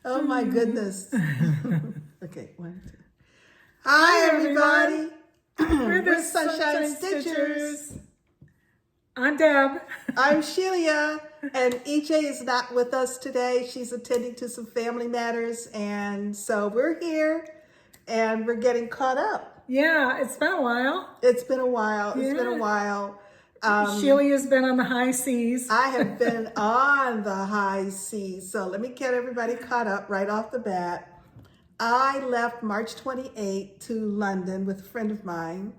Oh my goodness. Okay, 1, 2. Hi everybody. We're the Sunshine Stitchers. I'm Deb. I'm Shelia, and EJ is not with us today. She's attending to some family matters, and so we're here, and we're getting caught up. Yeah, it's been a while. It's been a while. It's been a while. Shelia's been on the high seas. I have been on the high seas, so let me get everybody caught up right off the bat. I left March 28th to London with a friend of mine.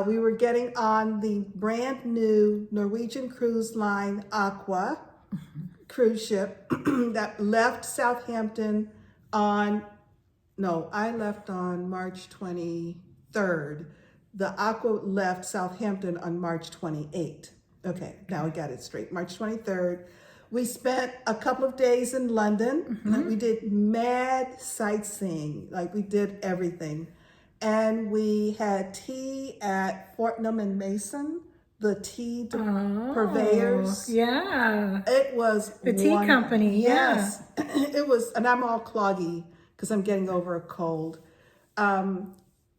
We were getting on the brand new Norwegian cruise line Aqua cruise ship that left Southampton I left on March 23rd. The Aqua left Southampton on March 28th. Okay, now we got it straight. March 23rd. We spent a couple of days in London. We did mad sightseeing, like we did everything. And we had tea at Fortnum and Mason, the tea purveyors. Yeah. It was the tea company. Yes. It was, and I'm all cloggy because I'm getting over a cold.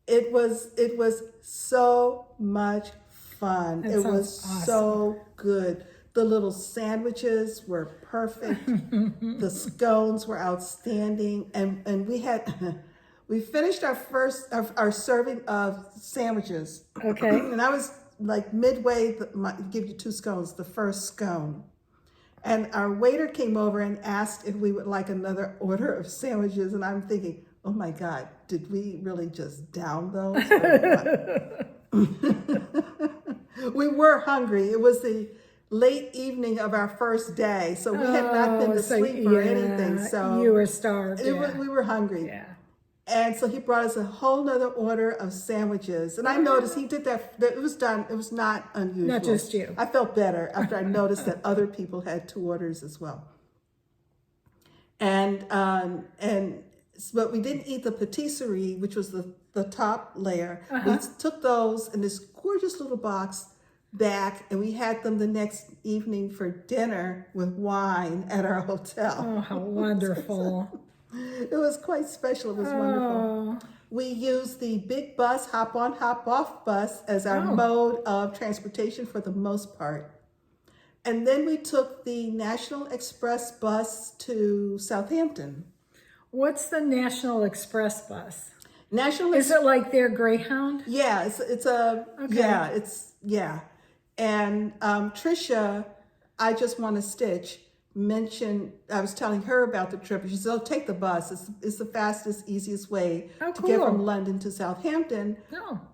It was so much fun. It was awesome. so good. The little sandwiches were perfect. The scones were outstanding, and we finished our serving of sandwiches. Okay. And I was like midway, give you 2 scones, the first scone. And our waiter came over and asked if we would like another order of sandwiches. And I'm thinking, oh my God, did we really just down those? We were hungry. It was the late evening of our first day. So we had not been to sleep or anything. So you were starved. We were hungry. Yeah. And so he brought us a whole nother order of sandwiches. And I noticed he did that. It was done. It was not unusual. Not just you. I felt better after I noticed that other people had 2 orders as well. But we didn't eat the patisserie, which was the top layer. We took those in this gorgeous little box back, and we had them the next evening for dinner with wine at our hotel. Oh, how wonderful. It was quite special. It was wonderful. We used the big bus, hop on, hop off bus as our mode of transportation for the most part. And then we took the National Express bus to Southampton. What's the National Express bus? Is it like their Greyhound? Yeah, And Trisha, I Just Want to Stitch, mentioned, I was telling her about the trip. She said, oh, take the bus. It's the fastest, easiest way to get from London to Southampton.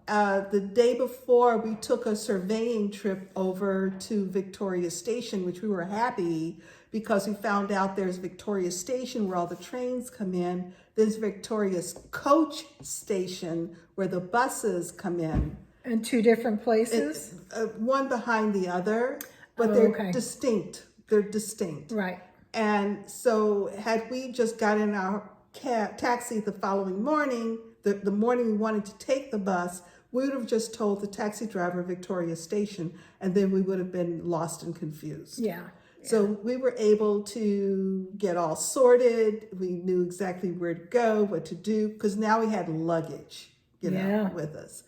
The day before, we took a surveying trip over to Victoria Station, which we were happy because we found out there's Victoria Station where all the trains come in. There's Victoria's Coach Station where the buses come in. And 2 different places? One behind the other, but they're distinct. They're distinct. Right. And so had we just got in our taxi the following morning, the morning we wanted to take the bus, we would have just told the taxi driver Victoria Station, and then we would have been lost and confused. Yeah. So we were able to get all sorted. We knew exactly where to go, what to do, because now we had luggage, with us.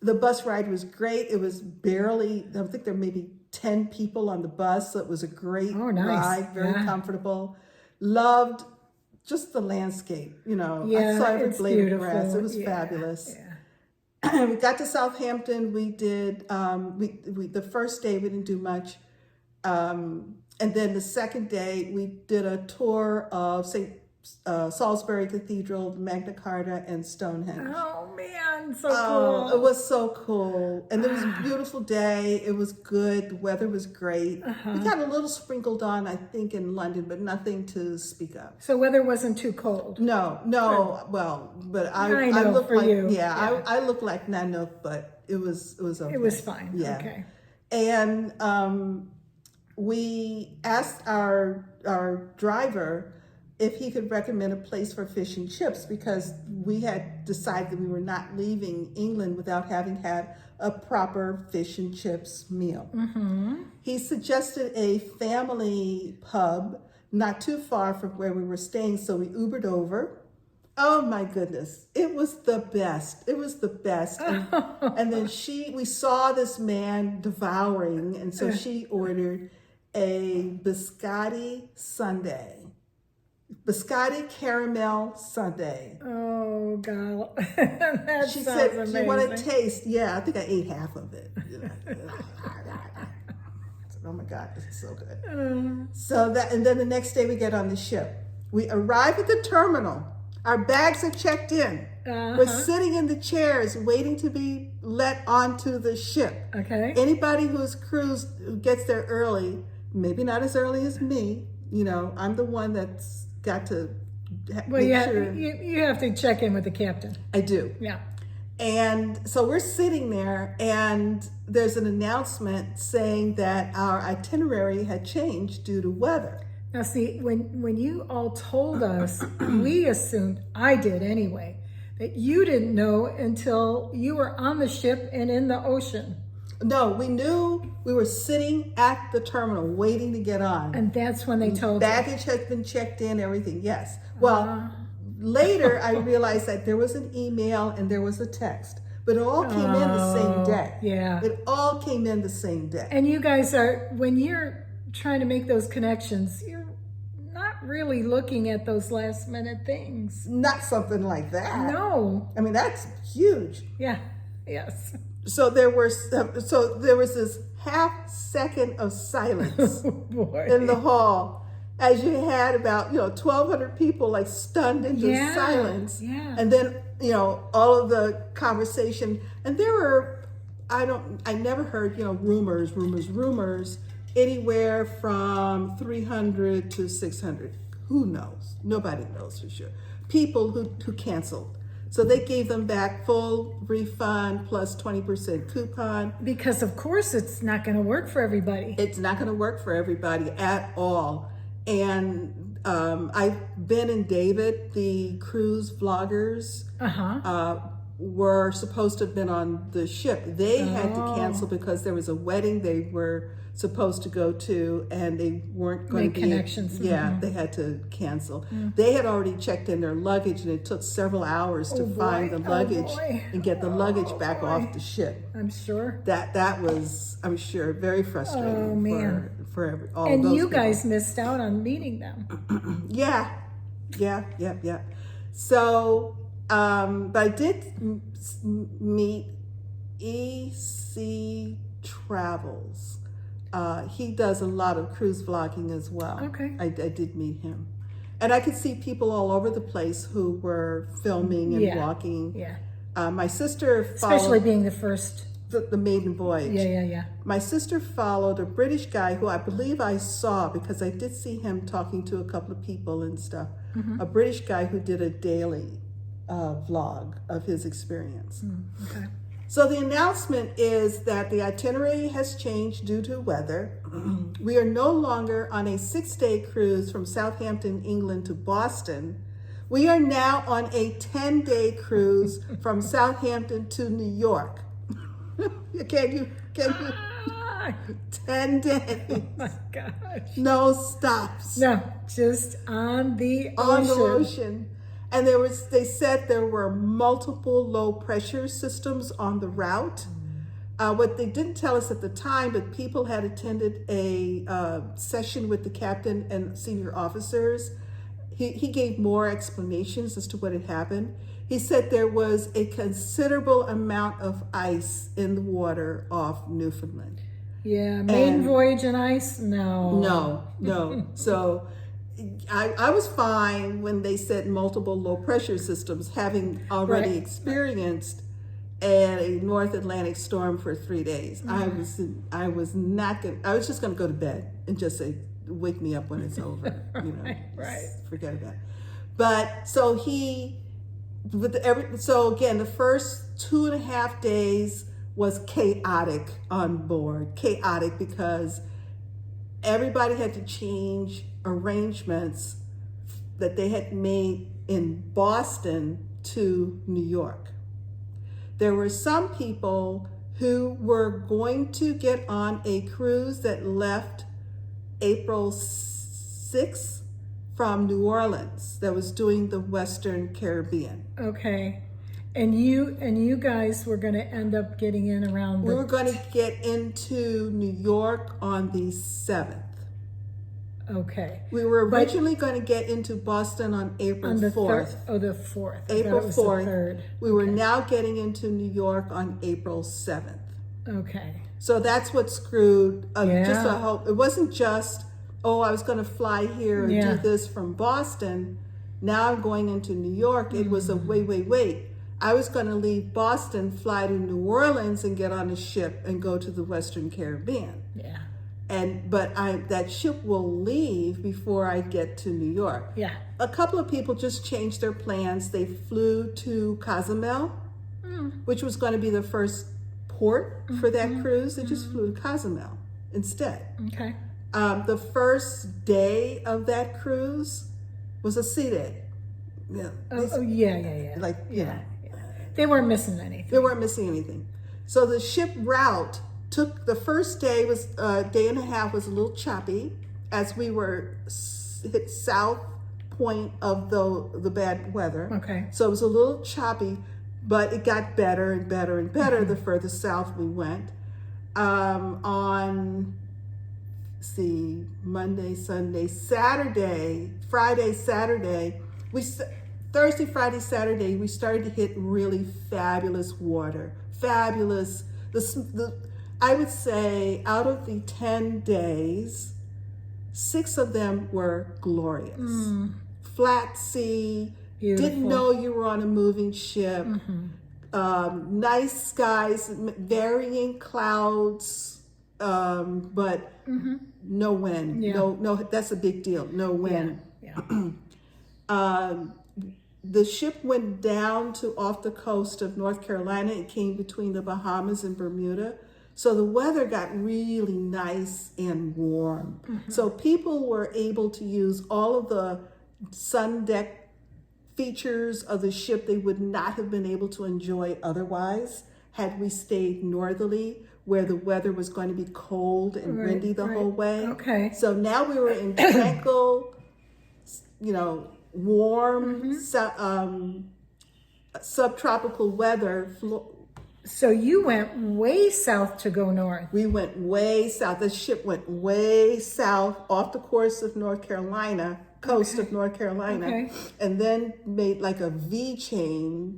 The bus ride was great. It was barely, I think there may be 10 people on the bus, so it was a great ride, very comfortable. Loved just the landscape, I saw every blade of grass. It was fabulous. Yeah. We got to Southampton. We did, the first day we didn't do much. And then the second day we did a tour of Salisbury Cathedral, Magna Carta, and Stonehenge. Oh man, so cool. It was so cool. And it was a beautiful day. It was good. The weather was great. We got a little sprinkled on, I think, in London, but nothing to speak of. So weather wasn't too cold? No. Well, but I look like, I look like Nanook, but it was okay. It was fine. Yeah. Okay. And we asked our driver if he could recommend a place for fish and chips, because we had decided that we were not leaving England without having had a proper fish and chips meal. He suggested a family pub not too far from where we were staying, so we Ubered over. Oh my goodness, it was the best. It was the best. And then we saw this man devouring, and so she ordered a biscotti sundae. Biscotti caramel sundae. Oh, God. That She sounds said, amazing. "Do you want to taste?" Yeah, I think I ate half of it. You know. Oh my God, this is so good. And then the next day we get on the ship. We arrive at the terminal. Our bags are checked in. We're sitting in the chairs waiting to be let onto the ship. Okay. Anybody who gets there early, maybe not as early as me, you know, I'm the one that's got to Well, make sure. you have to check in with the captain. I do. Yeah. And so we're sitting there, and there's an announcement saying that our itinerary had changed due to weather. Now, see, when you all told us, we assumed, I did anyway, that you didn't know until you were on the ship and in the ocean. No, we knew we were sitting at the terminal waiting to get on. And that's when they told you. Baggage had been checked in, everything, yes. Well, later I realized that there was an email and there was a text, but it all came in the same day. Yeah. It all came in the same day. And you guys are, when you're trying to make those connections, you're not really looking at those last minute things. Not something like that. No. I mean, that's huge. Yeah. Yes. So there was this half second of silence Oh, boy. in the hall as you had about 1,200 people like stunned into silence. Yeah. And then all of the conversation, and there were I never heard rumors anywhere from 300 to 600. Who knows? Nobody knows for sure. People who canceled. So they gave them back full refund plus 20% coupon. Because of course it's not going to work for everybody. It's not going to work for everybody at all. And I've been in David, the cruise vloggers were supposed to have been on the ship. They had to cancel because there was a wedding they were supposed to go to, and they weren't going Make to connections. Yeah, they had to cancel. They had already checked in their luggage, and it took several hours to find the luggage and get the luggage back off the ship. I'm sure. That was, I'm sure, very frustrating for all and those you people. guys missed out on meeting them. Yeah. So, but I did meet EC Travels. He does a lot of cruise vlogging as well. Okay. I did meet him. And I could see people all over the place who were filming and walking. Yeah. My sister followed, Especially being the first. the maiden voyage. Yeah. My sister followed a British guy who I believe I saw, because I did see him talking to a couple of people and stuff. A British guy who did a daily vlog of his experience. Okay. So the announcement is that the itinerary has changed due to weather. We are no longer on a 6-day cruise from Southampton, England to Boston. We are now on a 10-day cruise from Southampton to New York. Can you 10 days. Oh my gosh. No stops. No, just on the On the ocean. ocean. And they said there were multiple low pressure systems on the route. What they didn't tell us at the time, but people had attended a session with the captain and senior officers. He gave more explanations as to what had happened. He said there was a considerable amount of ice in the water off Newfoundland. Yeah, maiden voyage and ice? No. No. So I was fine when they said multiple low pressure systems, having already experienced a North Atlantic storm for 3 days. I was just going to go to bed and just say, wake me up when it's over. Forget about it. But so so again, the first 2.5 days was chaotic on board. Chaotic because everybody had to change arrangements that they had made in Boston to New York. There were some people who were going to get on a cruise that left April 6th from New Orleans that was doing the Western Caribbean. Okay. And you guys were going to end up getting in around We were going to get into New York on the 7th. Okay. We were originally going to get into Boston on April 4th. The 4th. April 4th. The 3rd. We were now getting into New York on April 7th. Okay. So that's what screwed. Yeah. Just a hope. It wasn't just, oh, I was going to fly here and do this from Boston. Now I'm going into New York. It was a wait. I was going to leave Boston, fly to New Orleans, and get on a ship and go to the Western Caribbean. Yeah. But that ship will leave before I get to New York. Yeah. A couple of people just changed their plans. They flew to Cozumel, which was going to be the first port for that cruise. They just flew to Cozumel instead. Okay. The first day of that cruise was a sea day. Yeah. Yeah. Like, you know. They weren't missing anything. They weren't missing anything. So the ship route took, the first day was a day and a half, was a little choppy as we were hit south point of the bad weather. Okay. So it was a little choppy, but it got better and better and better the further south we went. On Monday, Sunday, Saturday, Friday, Saturday, Thursday, Friday, Saturday, we started to hit really fabulous water. Fabulous. I would say out of the 10 days, 6 of them were glorious. Flat sea, Beautiful. didn't know you were on a moving ship. Nice skies, varying clouds, but no wind. Yeah. No, that's a big deal. No wind. Yeah. The ship went down to off the coast of North Carolina. It came between the Bahamas and Bermuda. So the weather got really nice and warm. So people were able to use all of the sun deck features of the ship they would not have been able to enjoy otherwise had we stayed northerly, where the weather was going to be cold and windy the whole way. Okay. So now we were in tranquil, warm, subtropical weather. So you went way south to go north. We went way south. The ship went way south off the course of North Carolina, coast of North Carolina, and then made like a V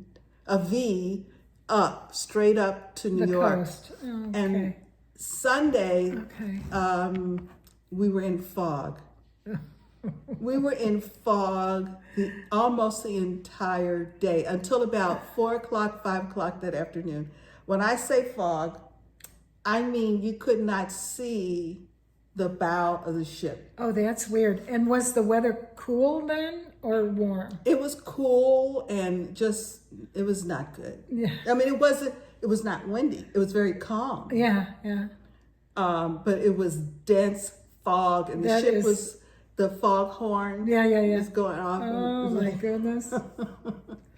up, straight up to New York. Coast. Okay. And Sunday, we were in fog. We were in fog almost the entire day until about 4 o'clock, 5 o'clock that afternoon. When I say fog, I mean you could not see the bow of the ship. Oh, that's weird. And was the weather cool then or warm? It was cool and it was not good. Yeah. I mean, it was not windy. It was very calm. Yeah. But it was dense fog, and the foghorn was going off. Oh my goodness.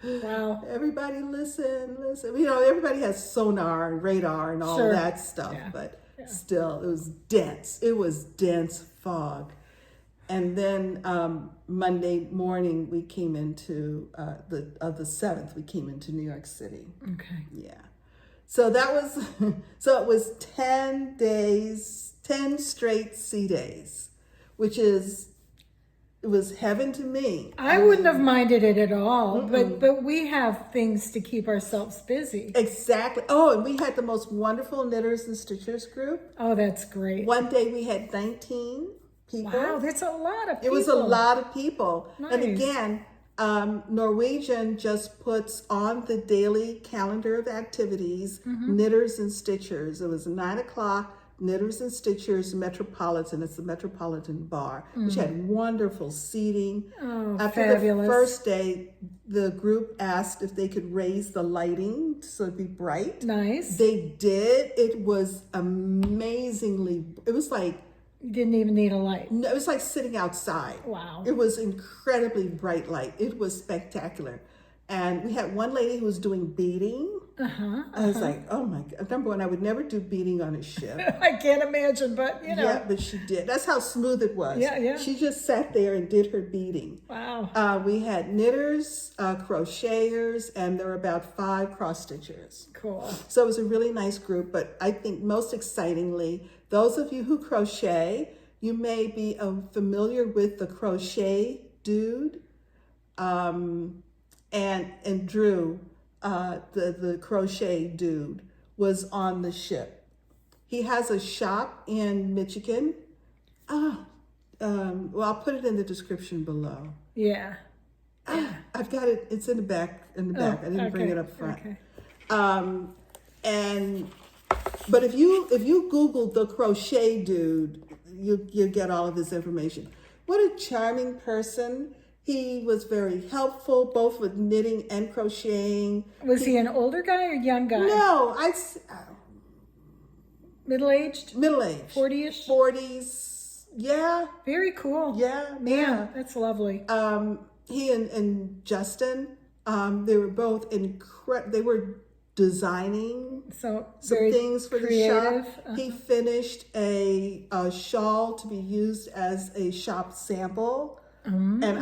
Wow. Everybody listen. Everybody has sonar and radar and all that stuff, but still, it was dense. It was dense fog. And then Monday morning, we came into the 7th, we came into New York City. Okay. Yeah. So that was, it was 10 days, 10 straight sea days, which it was heaven to me. I wouldn't have minded it at all, but we have things to keep ourselves busy. Exactly. Oh, and we had the most wonderful knitters and stitchers group. Oh, that's great. One day we had 19 people. Wow, that's a lot of people. It was a lot of people. Nice. And again, Norwegian just puts on the daily calendar of activities, knitters and stitchers. It was 9 o'clock. Knitters and Stitchers Metropolitan. It's the Metropolitan Bar, which had wonderful seating. Oh, After fabulous. the first day, the group asked if they could raise the lighting so it'd be bright. Nice. They did. It was amazingly, it was like, You didn't even need a light. it was like sitting outside. Wow. It was incredibly bright light. It was spectacular. And we had one lady who was doing beading. I was like, oh my God. Number one, I would never do beading on a ship. I can't imagine, but you know. Yeah, but she did. That's how smooth it was. Yeah. She just sat there and did her beading. Wow. We had knitters, crocheters, and there were about 5 cross stitchers. Cool. So it was a really nice group, but I think most excitingly, those of you who crochet, you may be familiar with the crochet dude, and Drew, the crochet dude, was on the ship. He has a shop in Michigan. Well, I'll put it in the description below. Yeah. I've got it. It's in the back. I didn't bring it up front. Okay. But if you Google the crochet dude, you get all of his information. What a charming person. He was very helpful, both with knitting and crocheting. Was he an older guy or young guy? No, Middle-aged? Middle-aged. 40-ish? 40s. Yeah. Very cool. Yeah. Man, that's lovely. He and Justin, they were both incredible. They were designing some things for creative. the shop. He finished a shawl to be used as a shop sample. And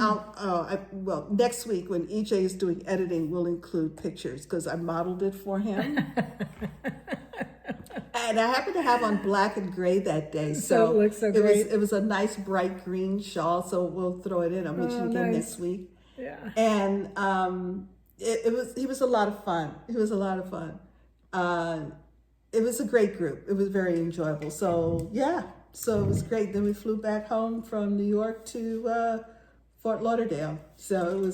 next week when EJ is doing editing, we'll include pictures because I modeled it for him. And I happened to have on black and gray that day, so it looks so great. It was a nice bright green shawl, so we'll throw it in. I'll mention it again next week. Yeah. And he was a lot of fun. It was a lot of fun. It was a great group. It was very enjoyable. So yeah, so it was great. Then we flew back home from New York to Fort Lauderdale. So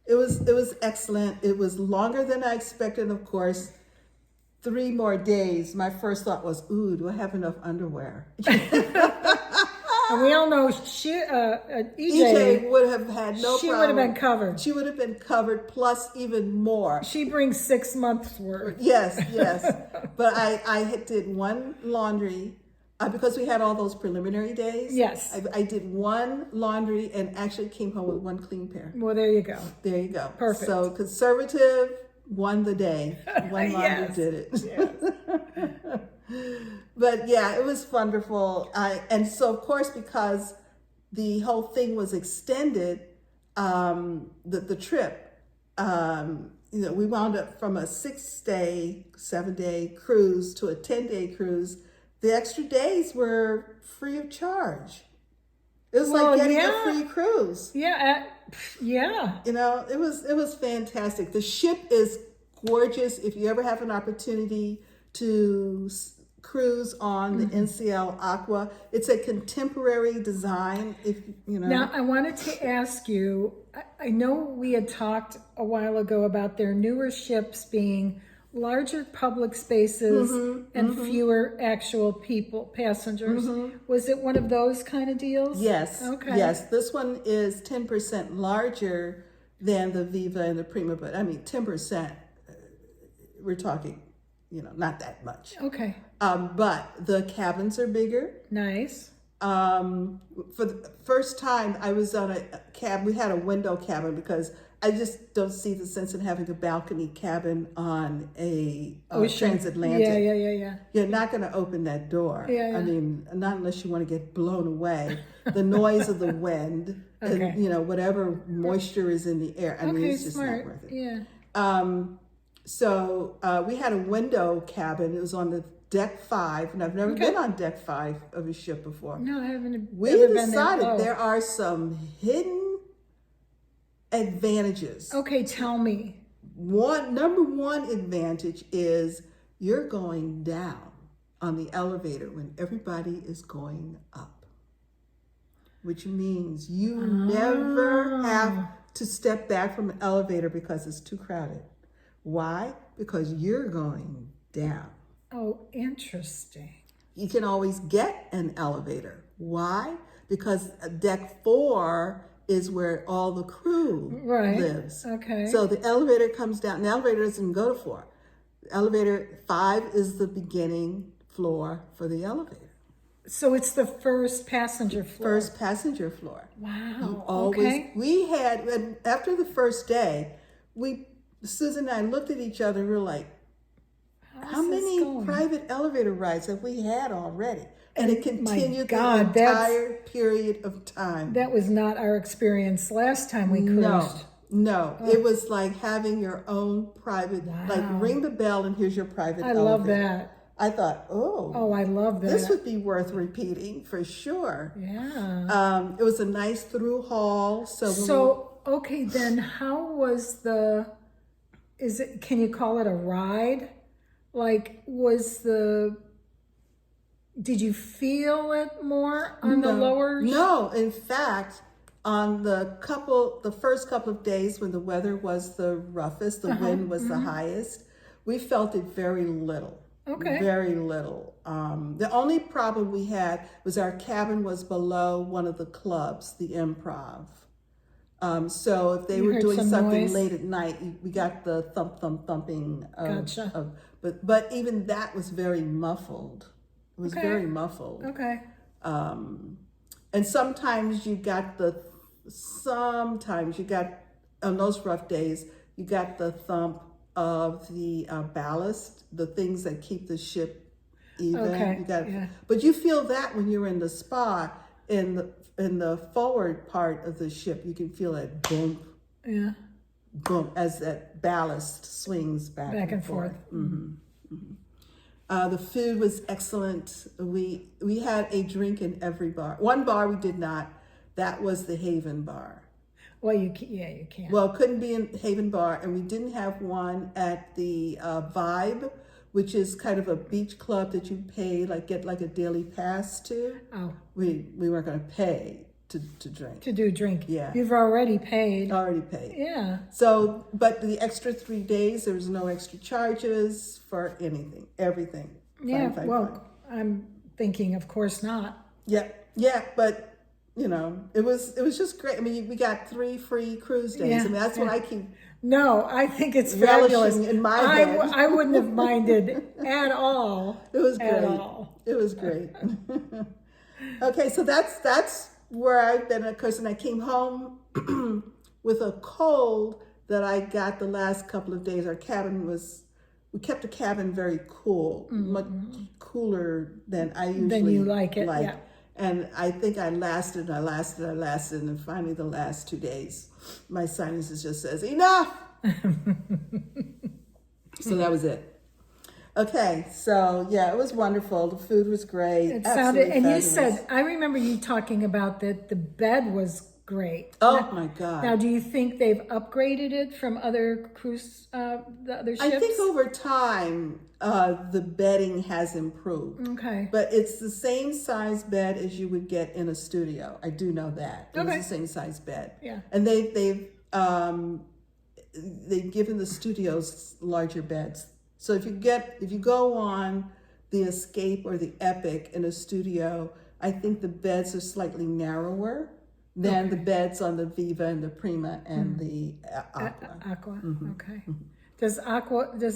it was excellent. It was longer than I expected, of course. 3 more days. My first thought was, ooh, do I have enough underwear? And we all know EJ would have had no problem. She would have been covered. She would have been covered, plus even more. She brings 6 months worth. Yes. But I did one laundry because we had all those preliminary days. Yes. I did one laundry and actually came home with 1 clean pair. Well, there you go. There you go. Perfect. So conservative won the day. One laundry Yes. did it. Yes. But yeah, it was wonderful. And so of course, because the whole thing was extended, the trip, we wound up from a 6-day, 7-day cruise to a 10-day cruise. The extra days were free of charge. It was like getting a free cruise. Yeah. It was fantastic. The ship is gorgeous. If you ever have an opportunity to cruise on the NCL Aqua, it's a contemporary design. Now, I wanted to ask you, I know we had talked a while ago about their newer ships being larger public spaces and fewer actual passengers. Was it one of those kind of deals? Yes. Okay. Yes. This one is 10% larger than the Viva and the Prima, but I mean 10%. We're talking, not that much. Okay. But the cabins are bigger. Nice. For the first time, I was on a cab. We had a window cabin because I just don't see the sense in having a balcony cabin on a transatlantic. Yeah. You're not going to open that door. Yeah. I mean, not unless you want to get blown away. The noise of the wind and, whatever moisture is in the air. I mean, it's just not worth it. Yeah. So we had a window cabin. It was on the deck 5, and I've never been on deck 5 of a ship before. No, I haven't. We decided there are some hidden advantages. Okay, tell me. Number one advantage is you're going down on the elevator when everybody is going up, which means you never have to step back from an elevator because it's too crowded. Why? Because you're going down. Oh, interesting. You can always get an elevator. Why? Because deck 4 is where all the crew lives. Okay. So the elevator comes down. The elevator doesn't go to 4. The elevator 5 is the beginning floor for the elevator. So it's the first passenger floor. First passenger floor. Wow. We had, after the first day, Susan and I looked at each other and we were like, How is this many going? private elevator rides have we had already? And it continued God, the entire period of time. That was not our experience last time we cruised. No, it was like having your own private, like ring the bell and here's your private elevator. I love that. I thought, Oh, I love that. this would be worth repeating for sure. Yeah. It was a nice through haul. So okay, then how was can you call it a ride? Like, did you feel it more on the lower? No, in fact, on the first couple of days when the weather was the roughest, the wind was the highest, we felt it very little. Okay. Very little. The only problem we had was our cabin was below one of the clubs, the Improv. So if they were doing something noise late at night, we got the thumping. Gotcha. But even that was very muffled. It was very muffled. Okay. And sometimes you got on those rough days, you got the thump of the ballast, the things that keep the ship even. Okay. But you feel that when you're in the spa, in the forward part of the ship, you can feel it boom, boom, as that ballast swings back and forth. The food was excellent. We had a drink in every bar. One bar we did not. That was the Haven Bar. Well, you can't. Well, couldn't be in Haven Bar, and we didn't have one at the Vibe, which is kind of a beach club that you pay, get like a daily pass to. Oh. We weren't going to pay to drink. To do a drink. Yeah. You've already paid. Already paid. Yeah. So, but the extra 3 days, there was no extra charges for anything, everything. Yeah. Fine. I'm thinking, of course not. Yeah, but it was just great. I mean, we got 3 free cruise days. I mean, that's what I keep. No, I think it's fabulous. Relishing in my head. I wouldn't have minded at all. It was great. At all. It was great. Okay, so that's where I've been. Of course, and I came home with a cold that I got the last couple of days. We kept the cabin very cool, much cooler than I usually Than you like it, yeah. And I think I lasted, and finally the last 2 days, my sinuses just says, enough! So that was it. Okay, so yeah, it was wonderful. The food was great. It sounded, and fabulous. You said, I remember you talking about that the bed was great. My God. Now, do you think they've upgraded it from other cruise, the other ships? I think over time, the bedding has improved. Okay. But it's the same size bed as you would get in a studio. I do know that. It's the same size bed. Yeah. And they've given the studios larger beds. So if you go on the Escape or the Epic in a studio, I think the beds are slightly narrower than the beds on the Viva and the Prima and the Aqua. Aqua, okay. Does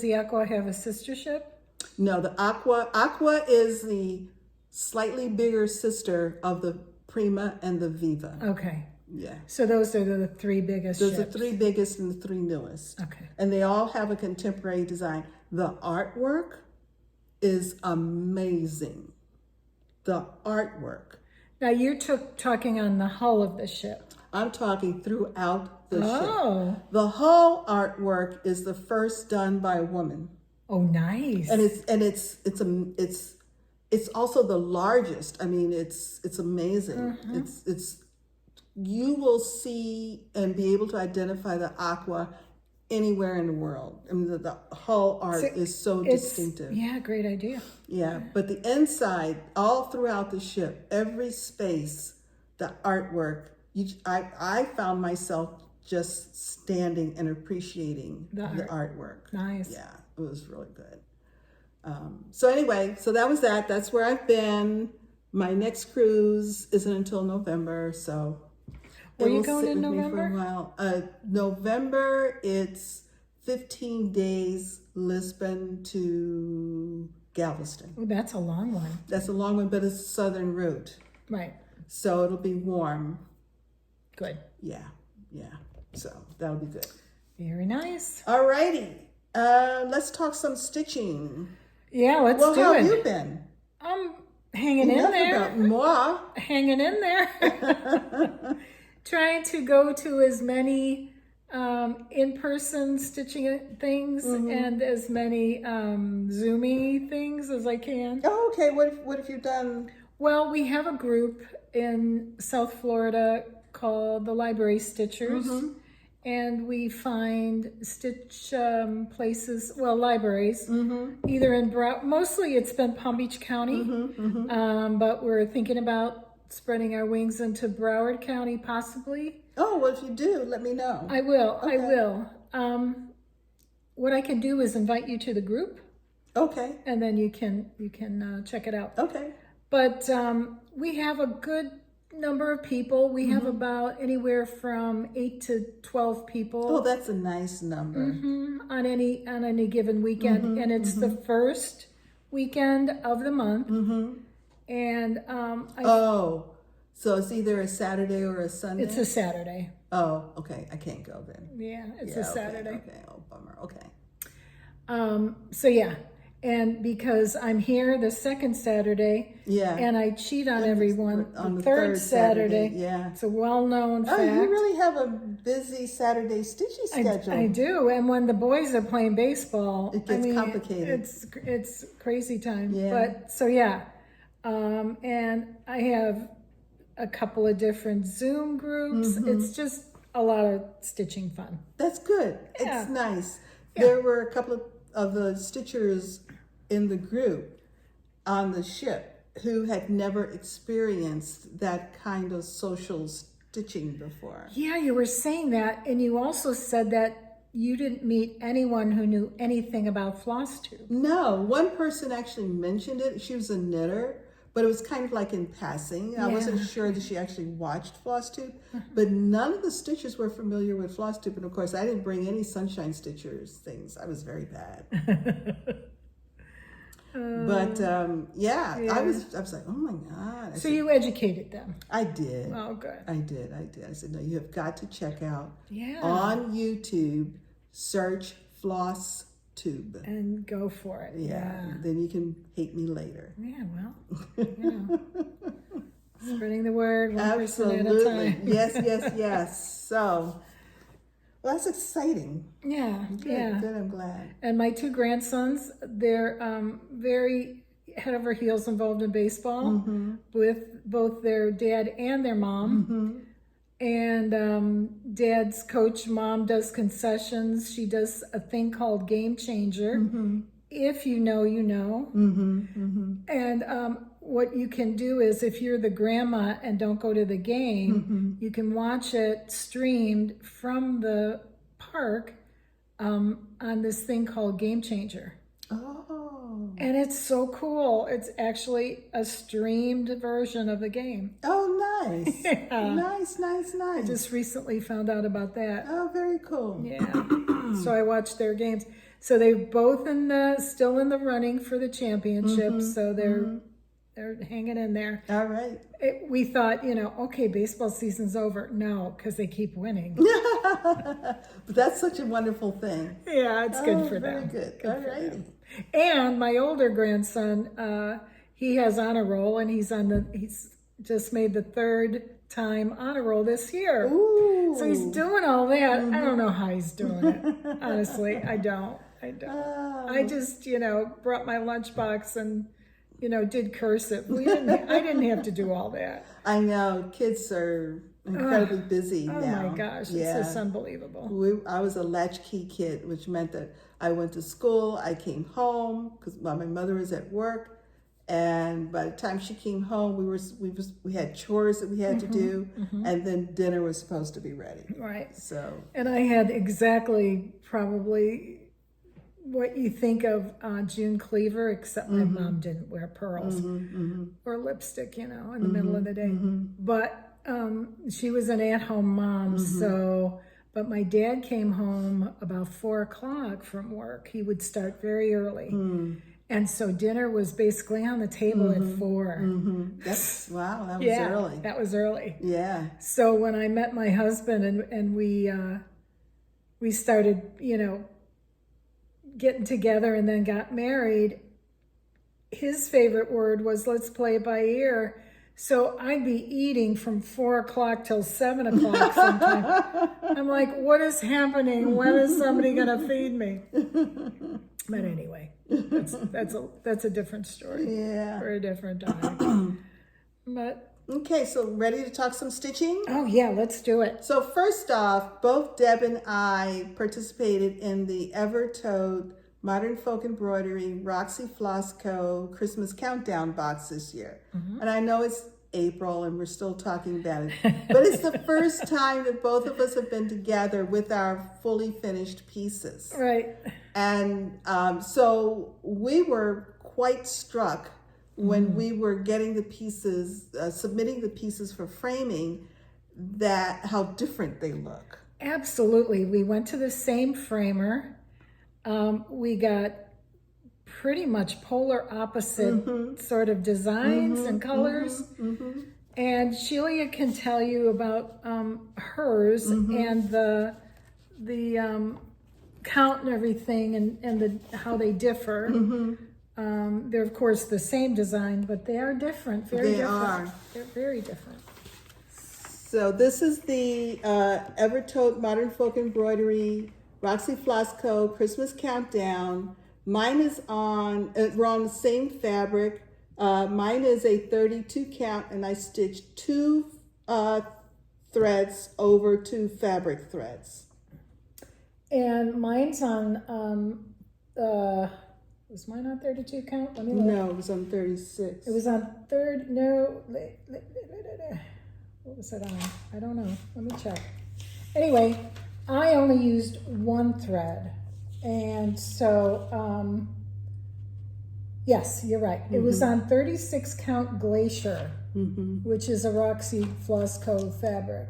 the Aqua have a sister ship? No, the Aqua is the slightly bigger sister of the Prima and the Viva. Okay. Yeah. So those are the 3 biggest Those ships. are the 3 biggest and the 3 newest. Okay. And they all have a contemporary design. The artwork is amazing. The artwork. Now you're talking on the hull of the ship. I'm talking throughout the ship. The hull artwork is the first done by a woman. Oh, nice. And it's also the largest. I mean, it's amazing. It's you will see and be able to identify the Aqua anywhere in the world. I mean, the hull art is so distinctive. Yeah, great idea. Yeah, but the inside, all throughout the ship, every space, the artwork, I found myself just standing and appreciating the artwork. Nice. Yeah, it was really good. So anyway, so that was that. That's where I've been. My next cruise isn't until November, so... Where are you going in November? For a while. November, it's 15 days, Lisbon to Galveston. Oh, that's a long one. That's a long one, but it's a southern route. Right. So it'll be warm. Good. Yeah. So that'll be good. Very nice. All righty. Let's talk some stitching. Yeah, let's Well, do how it. have you been? I'm hanging in Enough there. about moi. Hanging in there. Trying to go to as many in-person stitching things and as many Zoomy things as I can. Oh, okay. What have you done? Well, we have a group in South Florida called the Library Stitchers, and we find stitch places, well, libraries, either in mostly it's been Palm Beach County, but we're thinking about spreading our wings into Broward County, possibly. Oh, well, if you do, let me know. I will. Okay. I will. What I can do is invite you to the group, Okay. and then you can check it out. Okay. But we have a good number of people. We have about anywhere from 8 to 12 people. Oh, that's a nice number. On any given weekend, and it's the first weekend of the month. And so it's either a Saturday or a Sunday? it's a Saturday. Oh, okay. I can't go then. Yeah, it's a Saturday. Okay. Oh, bummer. Okay. So yeah, and because I'm here the second Saturday, Yeah. and I cheat on everyone on the third Saturday. Yeah. It's a well-known Oh, fact. you really have a busy Saturday stitching schedule. I do, and when the boys are playing baseball, It gets complicated. It's crazy time. Yeah. But so yeah, and I have a couple of different Zoom groups. It's just a lot of stitching fun. That's good. Yeah. It's nice. There were a couple of the stitchers in the group on the ship who had never experienced that kind of social stitching before. Yeah, you were saying that, and you also said that you didn't meet anyone who knew anything about floss tube. No, one person actually mentioned it. She was a knitter, but it was kind of like in passing. I wasn't sure that she actually watched floss tube, but none of the stitchers were familiar with floss tube. And of course, I didn't bring any sunshine stitchers things. I was very bad. But I was like, oh my God. So you educated them. I did. Oh, good. I did. I said, no, you have got to check out on YouTube, search floss tube. And go for it. Then you can hate me later. Yeah, well, spreading the word one person at a Absolutely. time. Yes. So, well, that's exciting. Yeah, Good, I'm glad. And my two grandsons, they're very head over heels involved in baseball with both their dad and their mom. And dad's coach, mom does concessions. She does a thing called Game Changer. If you know, you know. And what you can do is, if you're the grandma and don't go to the game, you can watch it streamed from the park on this thing called Game Changer. Oh. And it's so cool. It's actually a streamed version of the game. Oh, nice. Yeah. Nice. I just recently found out about that. Oh, very cool. Yeah. So I watched their games. So they're both still in the running for the championship. So they're hanging in there. All right. We thought, okay, baseball season's over. No, because they keep winning. But that's such a wonderful thing. Yeah, it's good for very them. good. Good All for right. them. And my older grandson, he has honor roll, and he's just made the third time honor roll this year. Ooh. So he's doing all that. I don't know how he's doing it. Honestly, I don't. Oh. I just, brought my lunchbox and, did cursive. I didn't have to do all that. I know. Kids are incredibly busy now. Oh my gosh, it's just unbelievable. I was a latchkey kid, which meant that I went to school, I came home because my mother was at work, and by the time she came home, we had chores that we had to do, and then dinner was supposed to be ready. Right. So. And I had exactly probably what you think of June Cleaver, except my mom didn't wear pearls or lipstick, in the middle of the day. But she was an at-home mom, but my dad came home about 4:00 from work. He would start very early. And so dinner was basically on the table at 4. Wow, that was early. That was early. Yeah. So when I met my husband and we started, getting together and then got married, his favorite word was let's play it by ear. So I'd be eating from 4 o'clock till 7 o'clock sometimes. I'm like, what is happening? When is somebody gonna feed me? But anyway, that's a different story. Yeah. For a different time. But Okay, so ready to talk some stitching? oh yeah, let's do it. So first off, both Deb and I participated in the Evertote Modern Folk Embroidery Roxy Floss Co. Christmas Countdown box this year. And I know it's April and we're still talking about it, but it's the first time that both of us have been together with our fully finished pieces. Right. And so we were quite struck when we were getting the pieces, submitting the pieces for framing, that how different they look. Absolutely. We went to the same framer. We got pretty much polar opposite sort of designs and colors. And Shelia can tell you about hers and the count and everything and how they differ. They're of course the same design, but they are different, very different. Are. They're very different. So this is the Evertote Modern Folk Embroidery Roxy Floss Co. Christmas Countdown. Mine is we're on the same fabric. Mine is a 32 count and I stitched 2 threads over 2 fabric threads. And mine's on, was mine on 32 count? Let me look. No, it was on 36. It was on what was it on? I don't know. Let me check. Anyway, I only used 1 thread. And so, yes, you're right. It was on 36 count Glacier, which is a Roxy Floss Co. fabric.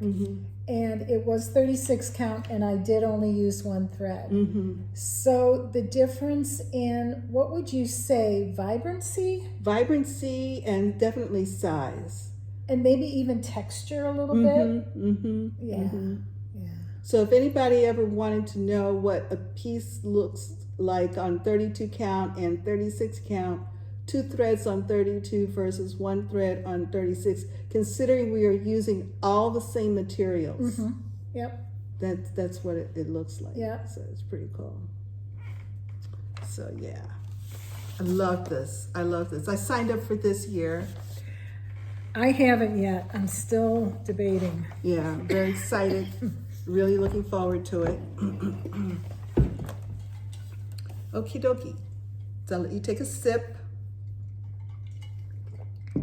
And it was 36 count and I did only use 1 thread. So the difference in, what would you say, vibrancy? Vibrancy and definitely size. And maybe even texture a little bit? Yeah. So if anybody ever wanted to know what a piece looks like on 32 count and 36 count, 2 threads on 32 versus 1 thread on 36, considering we are using all the same materials, Yep. that's what it looks like. Yeah. So it's pretty cool. So yeah, I love this. I love this. I signed up for this year. I haven't yet. I'm still debating. Yeah, I'm very excited. Really looking forward to it. Okie dokie. So I'll let you take a sip.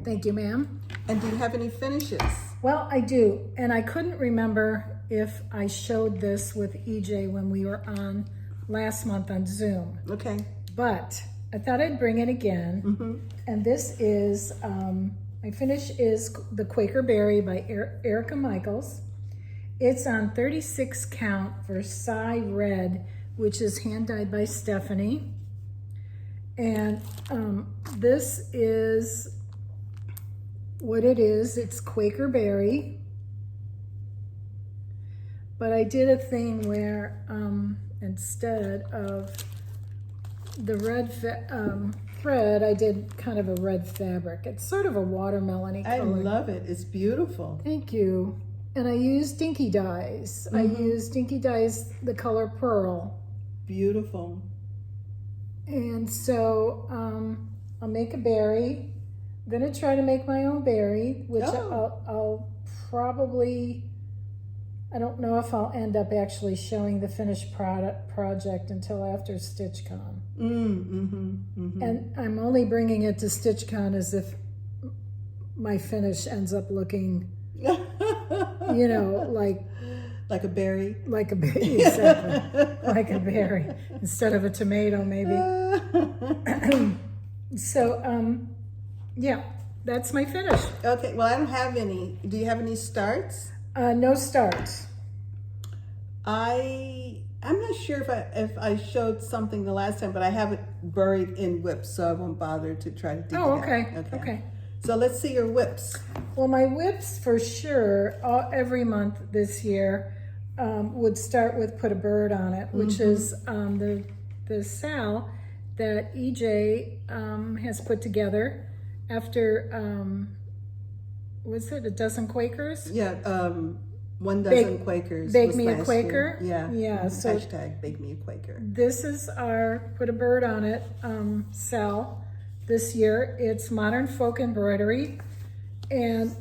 Thank you, ma'am. And do you have any finishes? Well, I do. And I couldn't remember if I showed this with EJ when we were on last month on Zoom. Okay. But I thought I'd bring it again. And this is, my finish is the Quaker Berry by Erica Michaels. It's on 36 count Versailles Red, which is hand dyed by Stephanie. And this is what it is. It's Quaker Berry. But I did a thing where instead of the red thread, I did kind of a red fabric. It's sort of a watermelon-y color. I love it. It's beautiful. Thank you. And I used Dinky Dyes. I used Dinky Dyes, the color Pearl. Beautiful. And so I'll make a berry. I'm gonna try to make my own berry, which I'll probably, I don't know if I'll end up actually showing the finished project until after StitchCon. And I'm only bringing it to StitchCon as if my finish ends up looking, you know, like a berry. like a berry, exactly, like a berry instead of a tomato, maybe. So, yeah, that's my finish. Okay. Well, I don't have any. Do you have any starts? No starts. I'm not sure if I showed something the last time, but I have it buried in whips, so I won't bother to try to dig it out. Okay. So let's see your whips. Well, my whips for sure, every month this year, would start with put a bird on it, which is the Sal that EJ has put together after, was it a dozen Quakers? Yeah, 1 dozen Quakers. Bake was Me a last Quaker? year. Yeah. Yeah, so Hashtag Bake Me a Quaker. this is our Put a Bird on It sell this year. It's modern folk embroidery, and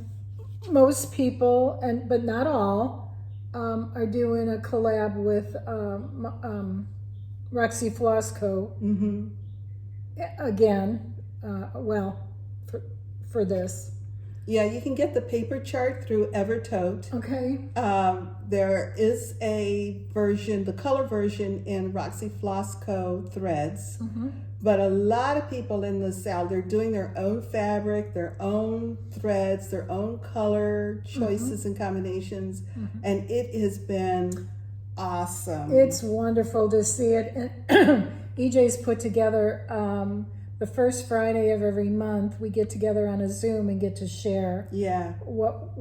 most people, but not all, are doing a collab with Roxy Floss Co. Again, for this. Yeah, you can get the paper chart through Evertote. Okay. There is a version, the color version in Roxy Floss Co. threads. But a lot of people in the South, they're doing their own fabric, their own threads, their own color choices and combinations. And it has been awesome. It's wonderful to see it. And EJ's put together the first Friday of every month. We get together on a Zoom and get to share what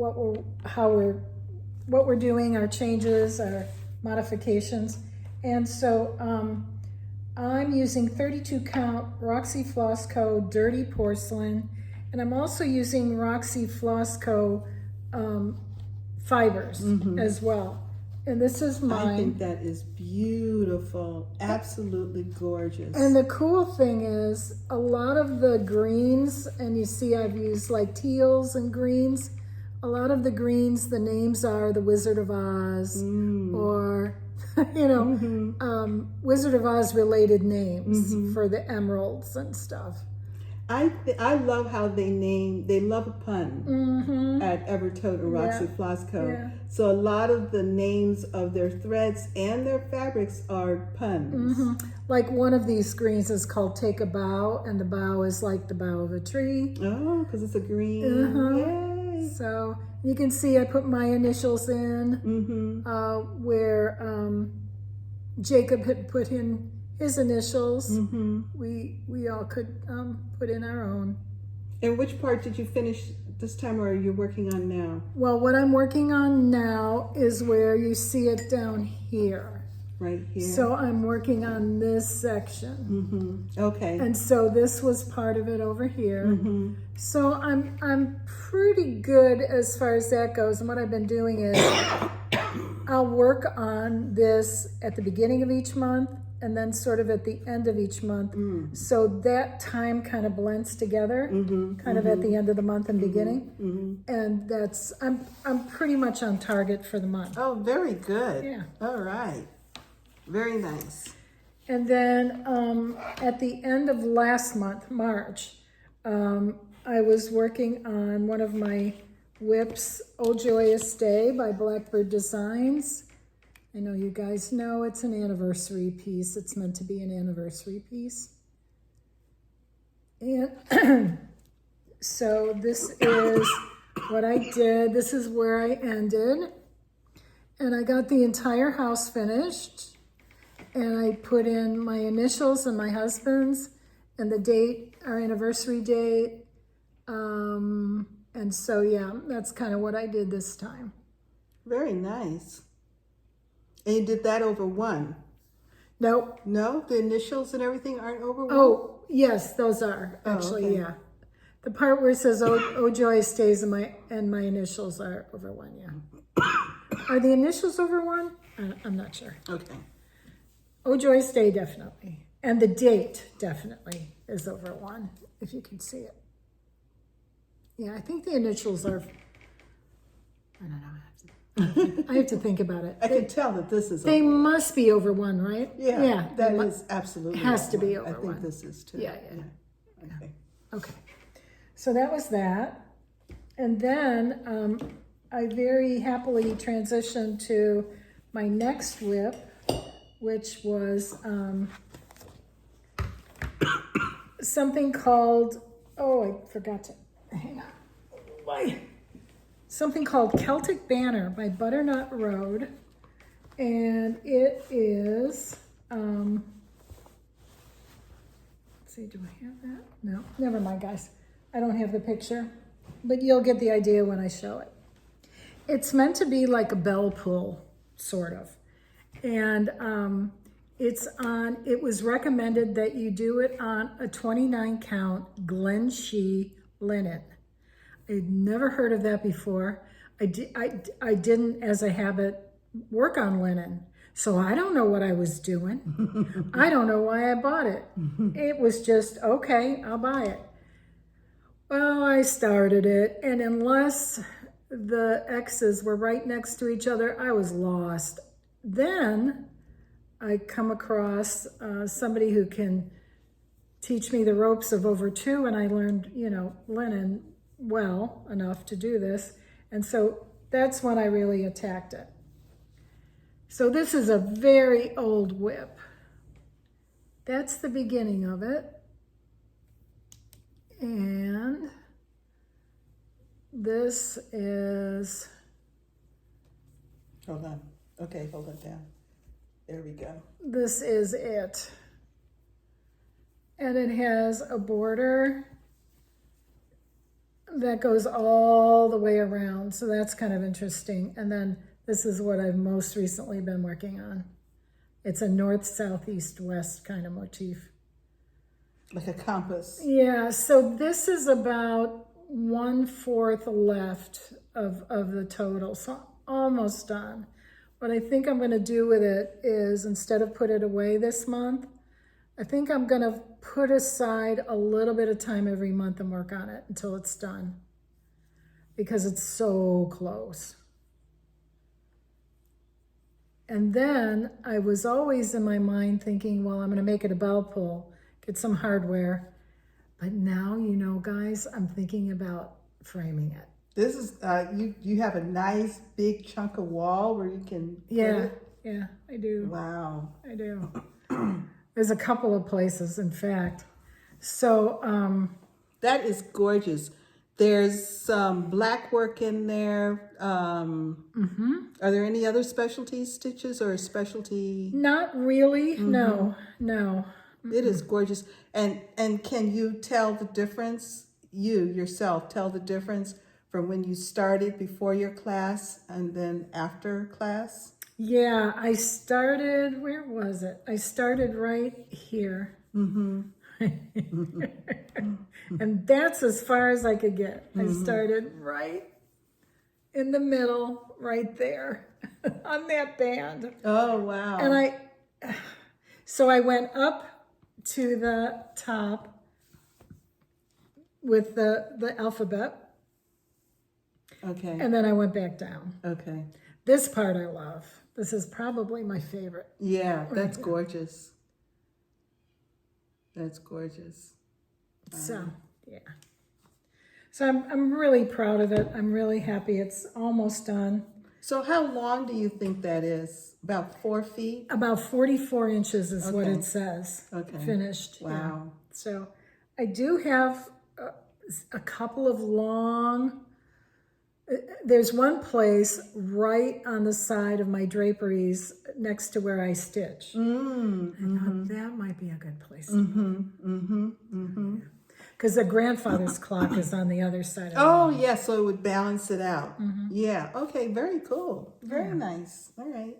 we're doing, our changes, our modifications. And so I'm using 32 count Roxy Floss Co. dirty porcelain, and I'm also using Roxy Floss Co. Fibers as well. And this is mine. I think that is beautiful. Absolutely gorgeous. And the cool thing is a lot of the greens, and you see I've used like teals and greens. A lot of the greens, the names are the Wizard of Oz or, Wizard of Oz related names for the emeralds and stuff. I love how they love a pun at Evertote and Roxy Floss Co. Yeah. So a lot of the names of their threads and their fabrics are puns. Like one of these greens is called Take a Bow, and the bough is like the bough of a tree. Oh, because it's a green. Yay. So you can see I put my initials in where Jacob had put in his initials. We all could put in our own. And which part did you finish this time, or are you working on now? Well, what I'm working on now is where you see it down here. Right here. So I'm working on this section. Okay. And so this was part of it over here. So I'm pretty good as far as that goes. And what I've been doing is I'll work on this at the beginning of each month and then sort of at the end of each month. So that time kind of blends together, kind of at the end of the month and beginning. And that's, I'm pretty much on target for the month. Oh, very good. Yeah. All right. Very nice. And then at the end of last month, March, I was working on one of my whips, Oh Joyous Day by Blackbird Designs. I know you guys know it's an anniversary piece. It's meant to be an anniversary piece. And so this is what I did. This is where I ended. And I got the entire house finished. And I put in my initials and my husband's and the date, our anniversary date. And so, yeah, that's kind of what I did this time. Very nice. And you did that over one? Nope. No? The initials and everything aren't over one? Oh, yes, those are actually, okay. yeah. The part where it says oh Joy stays and my initials are over one, yeah. Are the initials over one? I'm not sure. Okay. Oh Joy Stay definitely. And the date definitely is over one, if you can see it. Yeah, I think the initials are, I don't know. I have to think about it. I can tell that this is They over. must be over one, right? Yeah, that is absolutely has to over be one. over I think one. this is too. Yeah. Okay. Okay. So that was that. And then I very happily transitioned to my next whip, which was something called, I forgot to, hang on. Why? Something called Celtic Banner by Butternut Road. And it is, let's see, do I have that? No, never mind, guys. I don't have the picture, but you'll get the idea when I show it. It's meant to be like a bell pull, sort of. And It was recommended that you do it on a 29 count Glen Shee linen. I'd never heard of that before. I didn't, as a habit, work on linen. So I don't know what I was doing. I don't know why I bought it. It was just, okay, I'll buy it. Well, I started it, and unless the X's were right next to each other, I was lost. Then I come across somebody who can teach me the ropes of over two, and I learned, linen well enough to do this. And so that's when I really attacked it. So this is a very old whip. That's the beginning of it. And this is... Hold on. Okay, hold it down. There we go. This is it. And it has a border that goes all the way around. So that's kind of interesting. And then this is what I've most recently been working on. It's a north, south, east, west kind of motif. Like a compass. Yeah, so this is about 1/4 left of the total. So almost done. What I think I'm going to do with it is, instead of put it away this month, I think I'm going to put aside a little bit of time every month and work on it until it's done, because it's so close. And then I was always in my mind thinking, well, I'm going to make it a bell pull, get some hardware. But now, guys, I'm thinking about framing it. This is, you have a nice big chunk of wall where you can put it? Yeah, I do. Wow. I do. There's a couple of places, in fact. So, that is gorgeous. There's some black work in there. Are there any other specialty stitches or specialty? not really. No. It is gorgeous. And can you tell the difference, you yourself, tell the difference from when you started before your class and then after class? Yeah, I started, where was it? I started right here. And that's as far as I could get. I started right in the middle, right there, on that band. Oh, wow. And so I went up to the top with the alphabet, Okay. and then I went back down. Okay. This part I love. This is probably my favorite. Yeah, that's gorgeous. That's gorgeous. So, yeah. So I'm really proud of it. I'm really happy. It's almost done. So how long do you think that is? About 4 feet? About 44 inches is what Okay. it says. Okay. Finished. Wow. Yeah. So I do have a couple of long... There's one place right on the side of my draperies next to where I stitch. I thought that might be a good place. Because the grandfather's clock is on the other side of the wall. Yeah, so it would balance it out. Yeah, okay, very cool. Very nice. All right.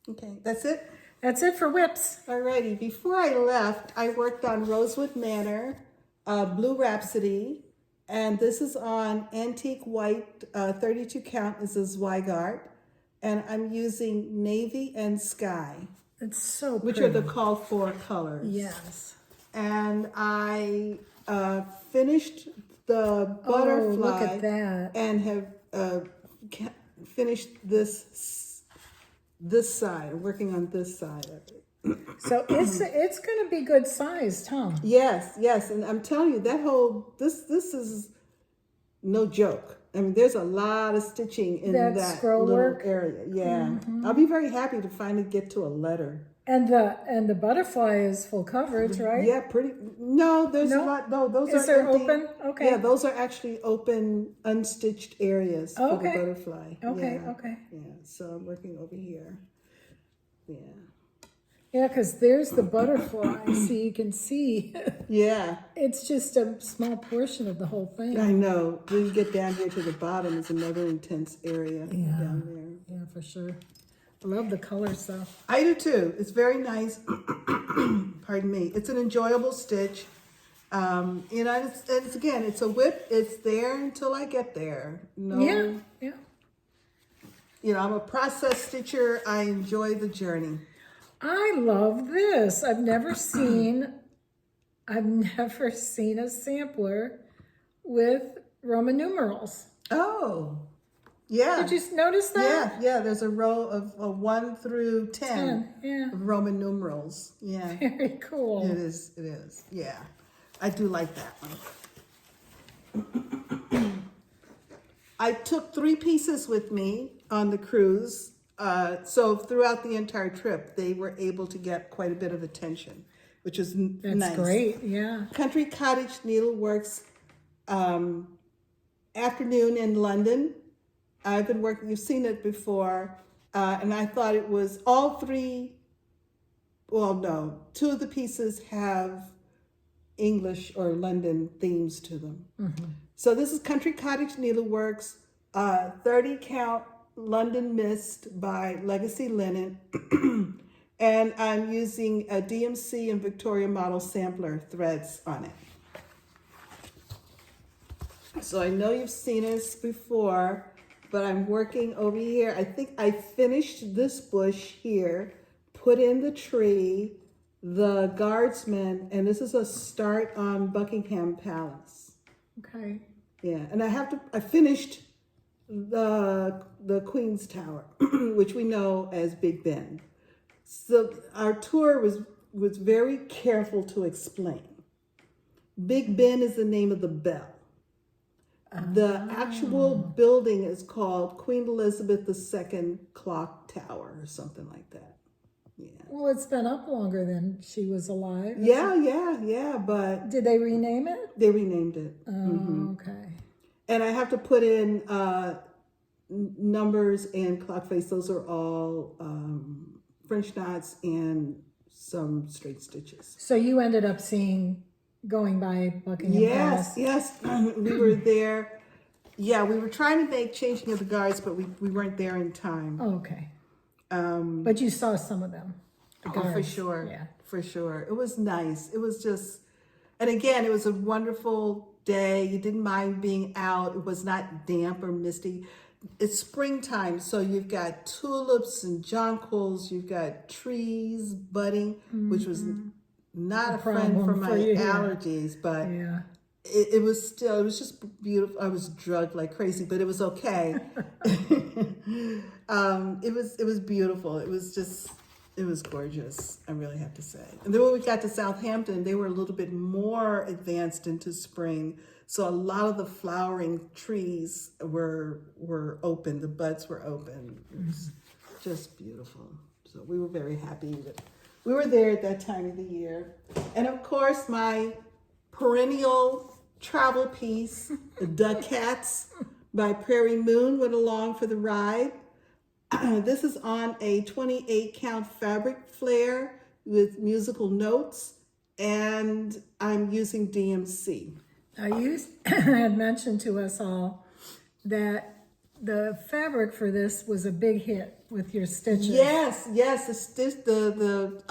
Okay, that's it? That's it for whips. Alrighty, before I left, I worked on Rosewood Manor, Blue Rhapsody, and this is on antique white, 32 count. This is Zweigart, and I'm using navy and sky, It's so which pretty. are the called for colors. Yes. And I finished the butterfly. Oh, look at that. And have finished this side. I'm working on this side of it. So it's going to be good sized, huh? Yes, and I'm telling you, that whole this is no joke. I mean, there's a lot of stitching in That that scroll little work? area. Yeah, I'll be very happy to finally get to a letter. And the butterfly is full coverage, right? Yeah, pretty. No, there's No? a lot. No, those Is are there empty. open? Okay. Yeah, those are actually open, unstitched areas for the Okay. butterfly. Okay, Yeah. okay. Yeah, so I'm working over here. Yeah. Yeah, because there's the butterfly, so you can see. Yeah, It's just a small portion of the whole thing. I know. When you get down here to the bottom, is another intense area down there. Yeah, for sure. I love the colors though. I do too. It's very nice. Pardon me. It's an enjoyable stitch. You know, it's again, it's a whip. It's there until I get there. No, Yeah. you know, I'm a process stitcher. I enjoy the journey. I love this. I've never seen a sampler with Roman numerals. Oh, yeah. Did you notice that? Yeah. There's a row of 1 through 10 Yeah. of Roman numerals. Yeah, Very cool. it is. It is. Yeah, I do like that one. I took 3 pieces with me on the cruise. So throughout the entire trip, they were able to get quite a bit of attention, which is nice. That's great, yeah. Country Cottage Needleworks afternoon in London. I've been working, you've seen it before, and I thought it was all 3, well, no, 2 of the pieces have English or London themes to them. Mm-hmm. So this is Country Cottage Needleworks, 30 count London Mist by Legacy Linen. And I'm using a DMC and Victoria Model Sampler threads on it. So I know you've seen this before, but I'm working over here. I think I finished this bush here, put in the tree, the guardsman, and this is a start on Buckingham Palace. Okay. Yeah, and I finished the Queen's Tower, which we know as Big Ben. So our tour was very careful to explain. Big Ben is the name of the bell. The actual building is called Queen Elizabeth II Clock Tower or something like that. Yeah. Well, it's been up longer than she was alive. Yeah, but Did they rename it? they renamed it. Oh, okay. And I have to put in numbers and clock face. Those are all French knots and some straight stitches. So you ended up going by Buckingham Palace. Yes. We were there. Yeah, we were trying to make changing of the guards, but we weren't there in time. Oh, okay. But you saw some of them. The For guards. sure. Yeah. For sure. It was nice. It was just, and again, it was a wonderful day. You didn't mind being out. It was not damp or misty. It's springtime, so you've got tulips and jonquils. You've got trees budding, which was not a friend for my allergies, but Yeah. it was just beautiful. I was drugged like crazy, but it was okay. It was beautiful. It was gorgeous. I really have to say. And then when we got to Southampton, they were a little bit more advanced into spring. So a lot of the flowering trees were open. The buds were open. It was just beautiful. So we were very happy that we were there at that time of the year. And of course, my perennial travel piece, The Cats by Prairie Moon, went along for the ride. This is on a 28 count fabric flare with musical notes, and I'm using DMC. Now you had mentioned to us all that the fabric for this was a big hit with your stitches. Yes. The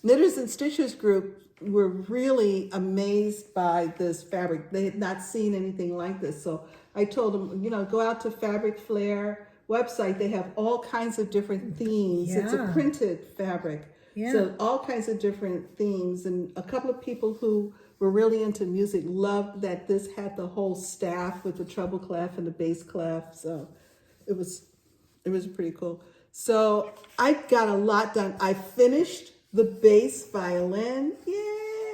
Knitters and Stitchers group were really amazed by this fabric. They had not seen anything like this. So I told them, go out to Fabric Flare website. They have all kinds of different themes. Yeah. It's a printed fabric. Yeah. So all kinds of different themes. And a couple of people who were really into music loved that this had the whole staff with the treble clef and the bass clef. So it was pretty cool. So I got a lot done. I finished the bass violin. Yay!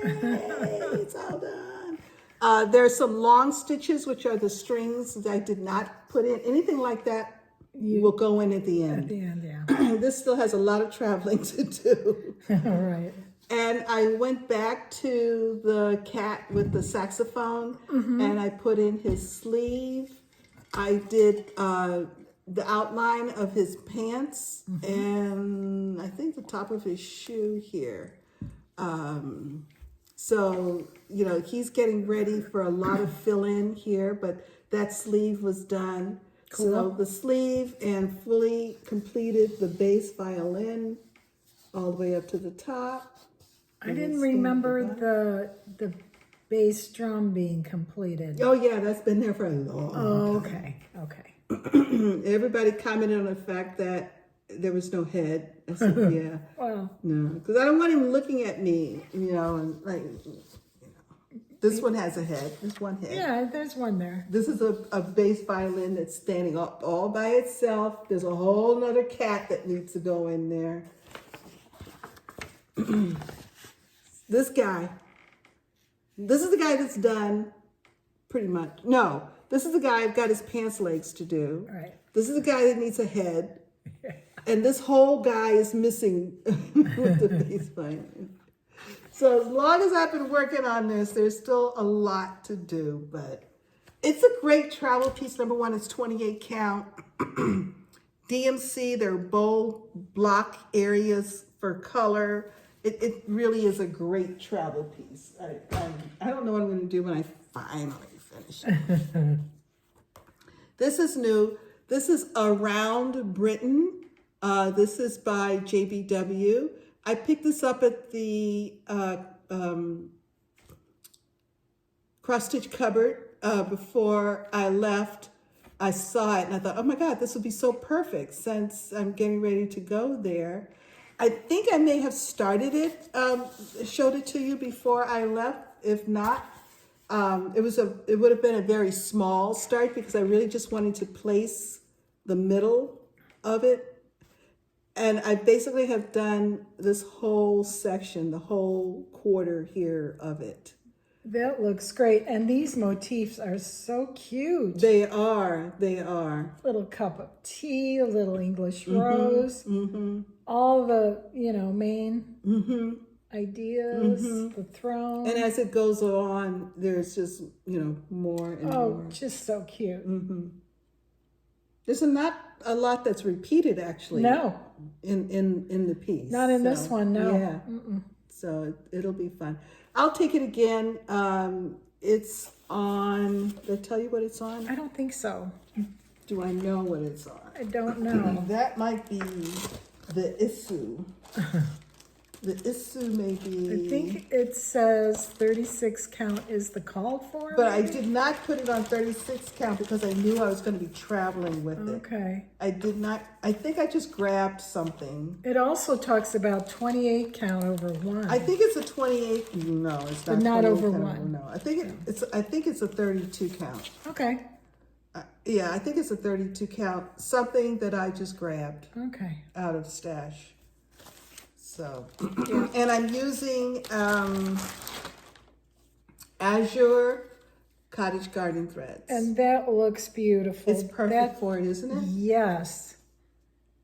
It's all done. There's some long stitches, which are the strings that I did not put in. Anything like that will go in at the end. At the end, yeah. This still has a lot of traveling to do. All right. And I went back to the cat with the saxophone, and I put in his sleeve. I did the outline of his pants, and I think the top of his shoe here. So, he's getting ready for a lot of fill-in here, but that sleeve was done. Cool. So the sleeve and fully completed the bass violin all the way up to the top. I didn't remember the bass drum being completed. Oh yeah, that's been there for a long Oh, time. okay. Everybody commented on the fact that there was no head. I said, yeah. Well, No, because I don't want him looking at me, and like, this one has a head. There's one head. yeah, there's one there. This is a bass violin that's standing up all by itself. There's a whole nother cat that needs to go in there. This is the guy that's done pretty much. No, this is the guy I've got his pants legs to do. All right. This is the guy that needs a head. And this whole guy is missing with the bass violin. So as long as I've been working on this, there's still a lot to do, but it's a great travel piece. Number one, it's 28 count. DMC, they're bold block areas for color. It really is a great travel piece. I don't know what I'm going to do when I finally finish it. This is new. This is Around Britain. This is by JBW. I picked this up at the cross-stitch cupboard before I left. I saw it and I thought, oh my God, this would be so perfect since I'm getting ready to go there. I think I may have started it, showed it to you before I left. If not, it would have been a very small start because I really just wanted to place the middle of it. And I basically have done this whole section, the whole quarter here of it. That looks great. And these motifs are so cute. They are. Little cup of tea, a little English rose, all the, main ideas, the throne. And as it goes on, there's just, more and more. Oh, just so cute. There's not a lot that's repeated, actually. No. In the piece. Not in this one, no. Yeah. So it'll be fun. I'll take it again. It's on, did I tell you what it's on? I don't think so. Do I know what it's on? I don't know. That might be the issue. The issue may be... I think it says 36 count is the called for. But I maybe? did not put it on 36 count because I knew I was going to be traveling with it. Okay. I did not, I think I just grabbed something. It also talks about 28 count over one. I think it's a 28, no, it's not. But not 28 over count one. No, I think it's a 32 count. Okay. Yeah, I think it's a 32 count, something that I just grabbed Okay. out of stash. So, and I'm using Azure Cottage Garden Threads. And that looks beautiful. It's perfect for it, isn't it? Yes.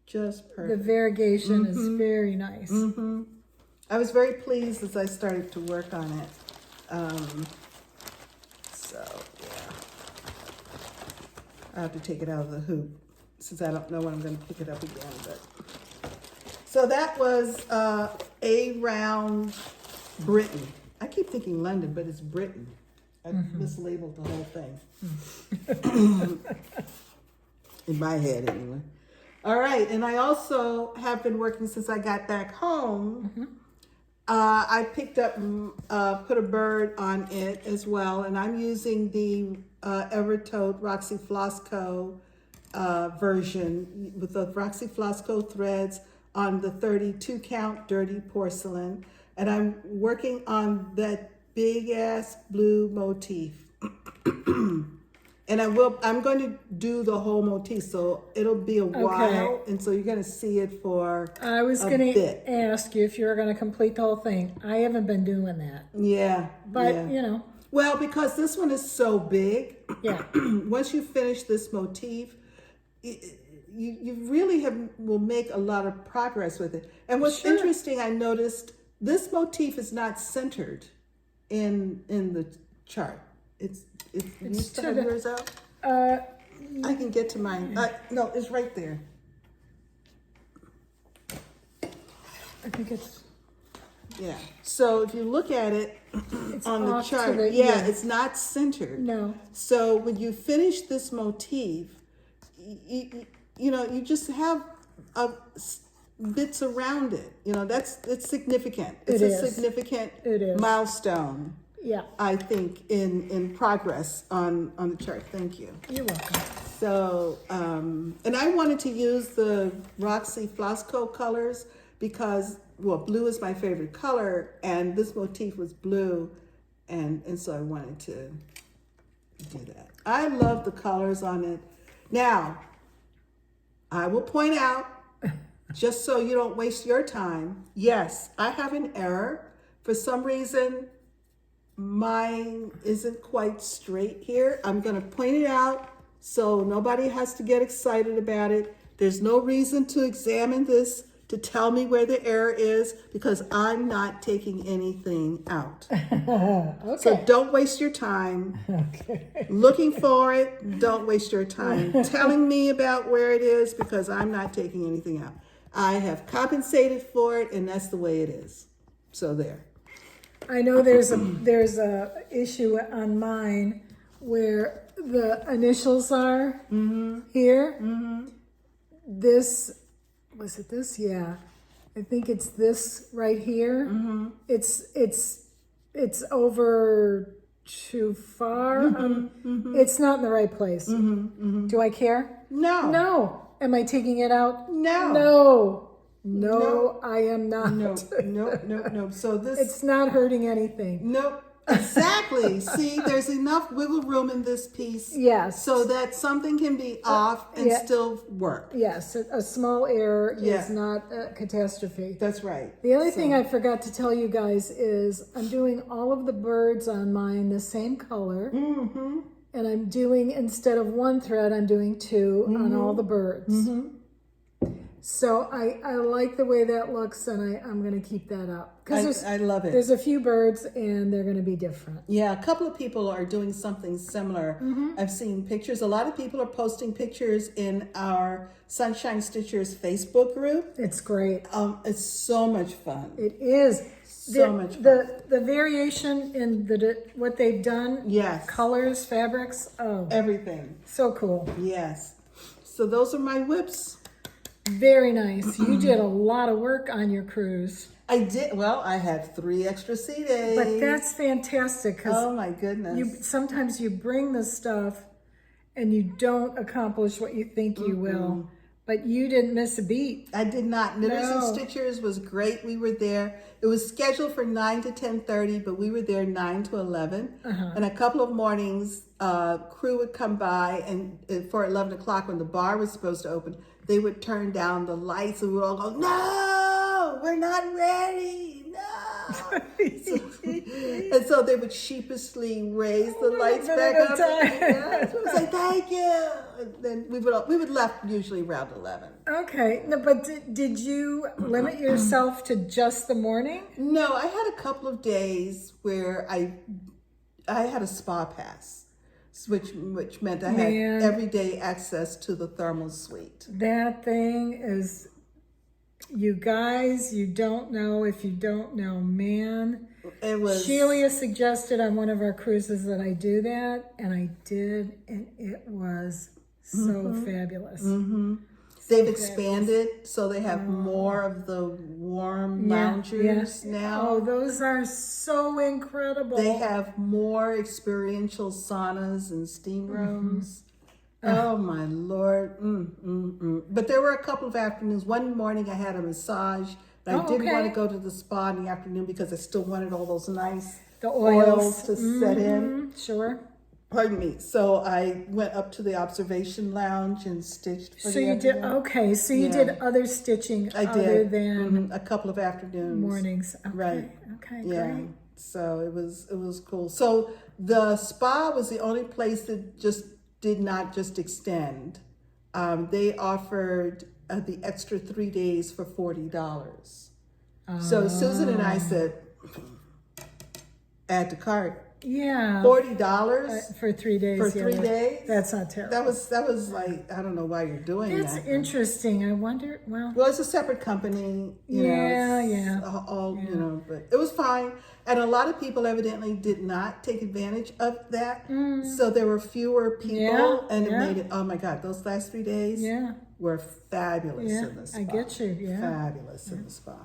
Just The perfect. variegation is very nice. I was very pleased as I started to work on it. So, yeah. I have to take it out of the hoop since I don't know when I'm going to pick it up again. But so that was Around Britain. I keep thinking London, but it's Britain. I mislabeled the whole thing. In my head, anyway. All right, and I also have been working since I got back home. I picked up, put a bird on it as well, and I'm using the Evertote Roxy Floss Co version with the Roxy Floss Co threads on the 32 count dirty porcelain, and I'm working on that big ass blue motif. And I'm going to do the whole motif, so it'll be a while, and so you're going to see it for I was going to ask you if you were going to complete the whole thing. I haven't been doing that. Yeah. But, yeah. Well, because this one is so big, yeah. Once you finish this motif, you really will make a lot of progress with it. And what's interesting, I noticed this motif is not centered in the chart. It's you still have yours out? I can get to mine. No, it's right there. I think it's... Yeah. So if you look at it on the chart, it's not centered. No. So when you finish this motif, you just have bits around it. It's significant. It's a significant milestone. Yeah. I think in progress on the chart. Thank you. You're welcome. So, and I wanted to use the Roxy Floss Co colors because, well, blue is my favorite color, and this motif was blue, and so I wanted to do that. I love the colors on it. Now, I will point out, just so you don't waste your time, yes, I have an error. For some reason, mine isn't quite straight here. I'm going to point it out so nobody has to get excited about it. There's no reason to examine this to tell me where the error is because I'm not taking anything out. Okay. So don't waste your time looking for it. Don't waste your time telling me about where it is because I'm not taking anything out. I have compensated for it, and that's the way it is. So there. I know there's a issue on mine where the initials are here. This, was it this? Yeah, I think it's this right here. It's over too far. It's not in the right place. Do I care? No. No. Am I taking it out? No. No, I am not. No. So this... It's not hurting anything. Nope. Exactly. See, there's enough wiggle room in this piece. Yes. So that something can be off and still work. Yes, a small error is not a catastrophe. That's right. The other thing I forgot to tell you guys is I'm doing all of the birds on mine the same color. And I'm doing, instead of one thread, I'm doing two on all the birds. So I like the way that looks, and I'm going to keep that up. Because I love it. There's a few birds, and they're going to be different. Yeah, a couple of people are doing something similar. I've seen pictures. A lot of people are posting pictures in our Sunshine Stitchers Facebook group. It's great. It's so much fun. It is. So much fun. The variation in what they've done. Yes. Colors, fabrics. Oh. Everything. So cool. Yes. So those are my whips. Very nice. You did a lot of work on your cruise. I did. Well, I had 3 extra sea days. But that's fantastic because oh my goodness, sometimes you bring the stuff and you don't accomplish what you think you will. But you didn't miss a beat. I did not. Knitters and Stitchers was great. We were there. It was scheduled for 9 to 10:30, but we were there 9 to 11. And a couple of mornings, crew would come by, and for 11 o'clock when the bar was supposed to open, they would turn down the lights, and we would all go, "No, we're not ready. No." And so they would sheepishly raise the lights back up. Yes, we would say thank you. And then we would left usually around 11. Okay, no, but did you limit yourself to just the morning? No, I had a couple of days where I had a spa pass, which meant I had everyday access to the thermal suite. That thing is, you guys, you don't know if you don't know, man. It was Shelia suggested on one of our cruises that I do that, and I did, and it was so fabulous. They've expanded, so they have more of the warm loungers now. Oh, those are so incredible. They have more experiential saunas and steam rooms. Oh my Lord. But there were a couple of afternoons. One morning I had a massage, but I didn't want to go to the spa in the afternoon because I still wanted all those nice oils to set in. Sure. Pardon me. So I went up to the observation lounge and stitched for the afternoon. So you did other stitching other than a couple of afternoons. Mornings. Okay. Right. Okay, Yeah. great. So it was cool. So the spa was the only place that just did not just extend. They offered the extra 3 days for $40. So Susan and I said, add to cart. Yeah. $40 For 3 days. for 3 days. That's not terrible. That was like, I don't know why you're doing That's that. interesting. I wonder, well, Well, it's a separate company, you know. It's all, you know, but it was fine. And a lot of people evidently did not take advantage of that. So there were fewer people, and it made it, oh my God, those last 3 days were fabulous in the spa. I get you, Fabulous in the spa.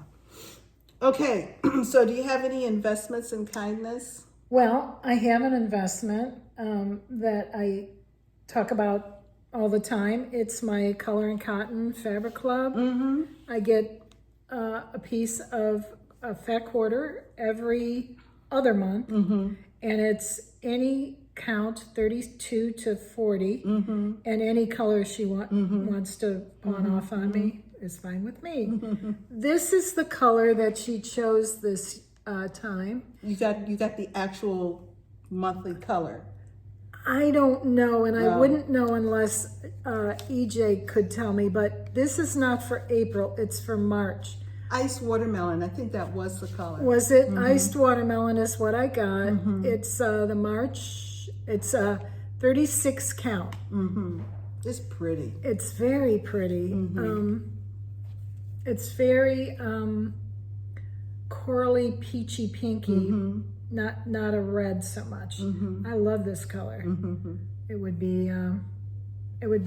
Okay, so do you have any investments in kindness? Well, I have an investment that I talk about all the time. It's my Color and Cotton Fabric Club. I get a piece of a fat quarter every other month, and it's any count 32 to 40, and any color she wants to pawn off on me is fine with me. This is the color that she chose this time. You got the actual monthly color. I don't know, and I wouldn't know unless EJ could tell me, but this is not for April, it's for March. Iced watermelon, I think that was the color. Was it? Iced watermelon is what I got. It's the March, it's a 36 count. It's pretty. It's very pretty. It's very corally, peachy, pinky, not a red so much. I love this color. It would be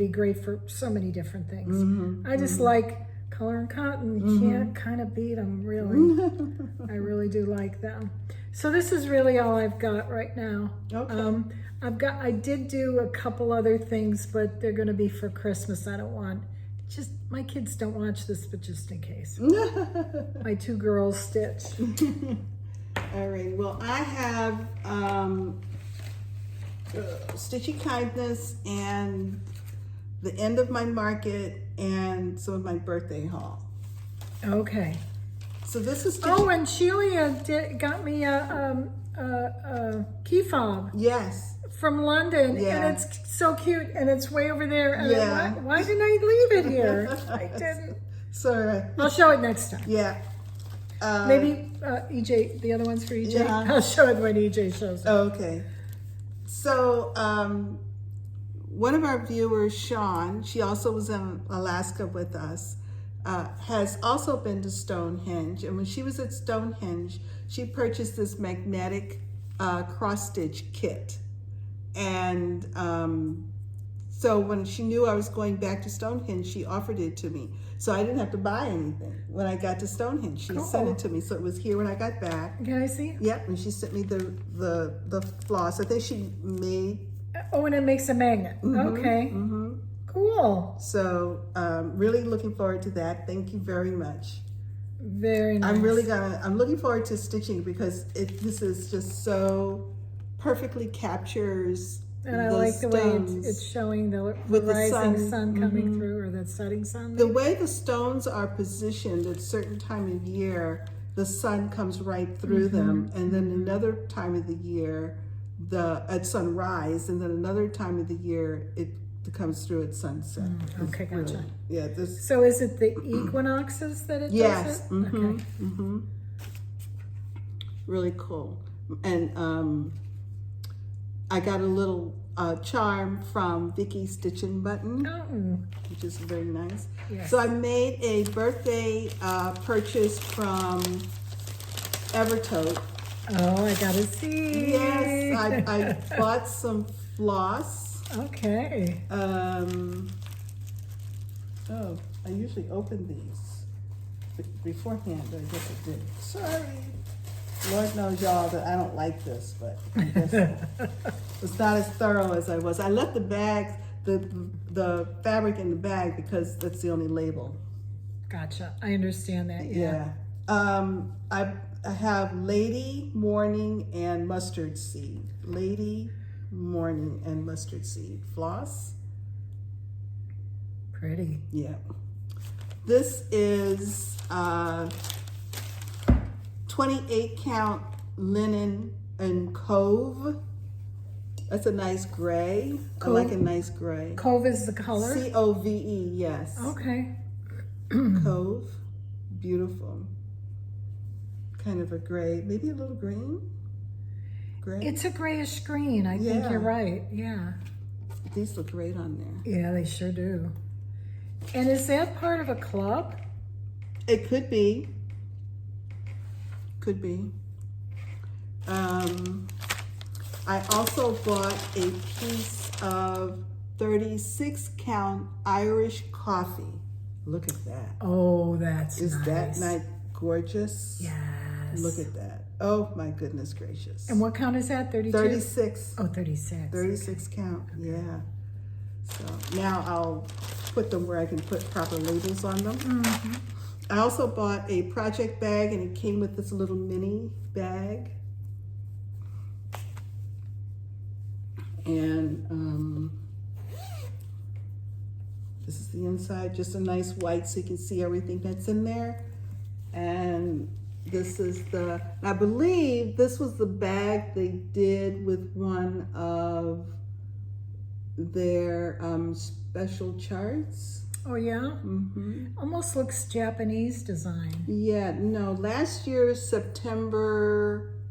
great for so many different things. I just like Color and Cotton. You can't kind of beat them, really. I really do like them. So this is really all I've got right now. Okay. I did do a couple other things, but they're going to be for Christmas. I don't want, just, my kids don't watch this, but just in case. My 2 girls stitch. All right. Well, I have Stitchy Kindness and the end of my market and some of my birthday haul. Okay. So this is Oh, and Shelia got me a key fob. Yes. From London, and it's so cute, and it's way over there. And why didn't I leave it here? I didn't. Sorry. I'll show it next time. Yeah. Maybe EJ, the other one's for EJ. Yeah. I'll show it when EJ shows it. Okay. So one of our viewers, Sean, she also was in Alaska with us, has also been to Stonehenge. And when she was at Stonehenge, she purchased this magnetic cross-stitch kit. And so when she knew I was going back to Stonehenge, she offered it to me. So I didn't have to buy anything when I got to Stonehenge. She sent it to me. So it was here when I got back. Can I see? Yep, and she sent me the floss. I think she made... Oh, and it makes a magnet. Okay. Cool. So really looking forward to that. Thank you very much. Very nice. I'm looking forward to stitching because this is just so perfectly captures and I like the way it's showing the rising sun coming through, or the setting sun. The way the stones are positioned at a certain time of year, the sun comes right through them, and then another time of the year, at sunrise, and then another time of the year it comes through at sunset. Okay, gotcha. Yeah. So is it the equinoxes that it does it? Okay. Really cool. And I got a little charm from Vicky's Stitching Button, which is very nice. Yes. So I made a birthday purchase from Evertote. Oh, I gotta see. Yes, I bought some floss. Okay. Oh, I usually open these beforehand, but I guess I didn't. Sorry. Lord knows, y'all, that I don't like this, but I guess it's not as thorough as I was. I left the bag, the fabric in the bag because that's the only label. Gotcha. I understand that. Yeah. I have Lady, Morning, and Mustard Seed. Lady, Morning, and Mustard Seed. Floss. Pretty. Yeah. This is 28 count linen and Cove. That's a nice gray. Cove. I like a nice gray. Cove is the color? C-O-V-E, yes. Okay. Cove. Beautiful. Kind of a gray, maybe a little green. gray? It's a grayish green. I think Yeah. you're right. Yeah. These look great on there. Yeah, they sure do. And is that part of a club? It could be. Could be. I also bought a piece of 36 count Irish coffee. Look at that. Oh, that's Is nice. that not gorgeous? Yes. Look at that. Oh my goodness gracious. And what count is that? 32? 36. Oh, 36. 36 count, yeah. So now I'll put them where I can put proper labels on them. Mm-hmm. I also bought a project bag, and it came with this little mini bag. And this is the inside, just a nice white so you can see everything that's in there. And this is I believe this was the bag they did with one of their special charts. Oh, yeah? Mm-hmm. Almost looks Japanese design. Yeah, no, last year's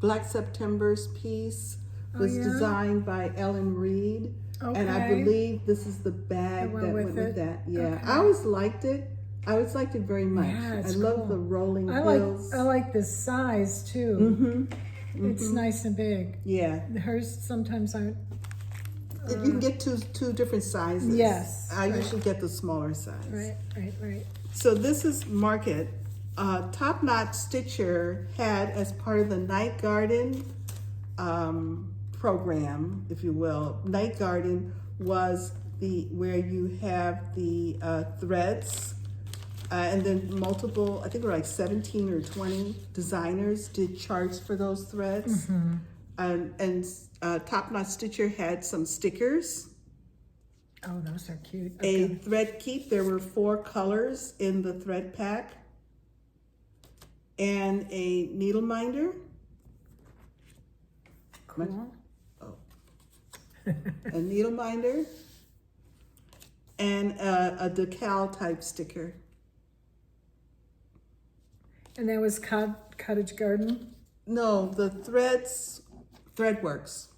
Black September's piece was designed by Ellen Reed. Okay. And I believe this is the bag that went with that. Yeah, Okay. I always liked it. I always liked it very much. Yeah, it's I love cool. the rolling I bills. like the size too. Mm-hmm. It's nice and big. Yeah. Hers sometimes aren't. You can get two different sizes. Yes, I right. usually get the smaller size. Right. So this is Market. Top Knot Stitcher had, as part of the Night Garden program, if you will, Night Garden was where you have the threads, and then multiple, I think there were like 17 or 20 designers did charts for those threads. Mm-hmm. And Top Knot Stitcher had some stickers. Oh, those are cute. A Okay. thread keep. There were 4 colors in the thread pack. And a needle minder. Cool. A needle minder. And a decal type sticker. And that was Cottage Garden? No, the Threadworks.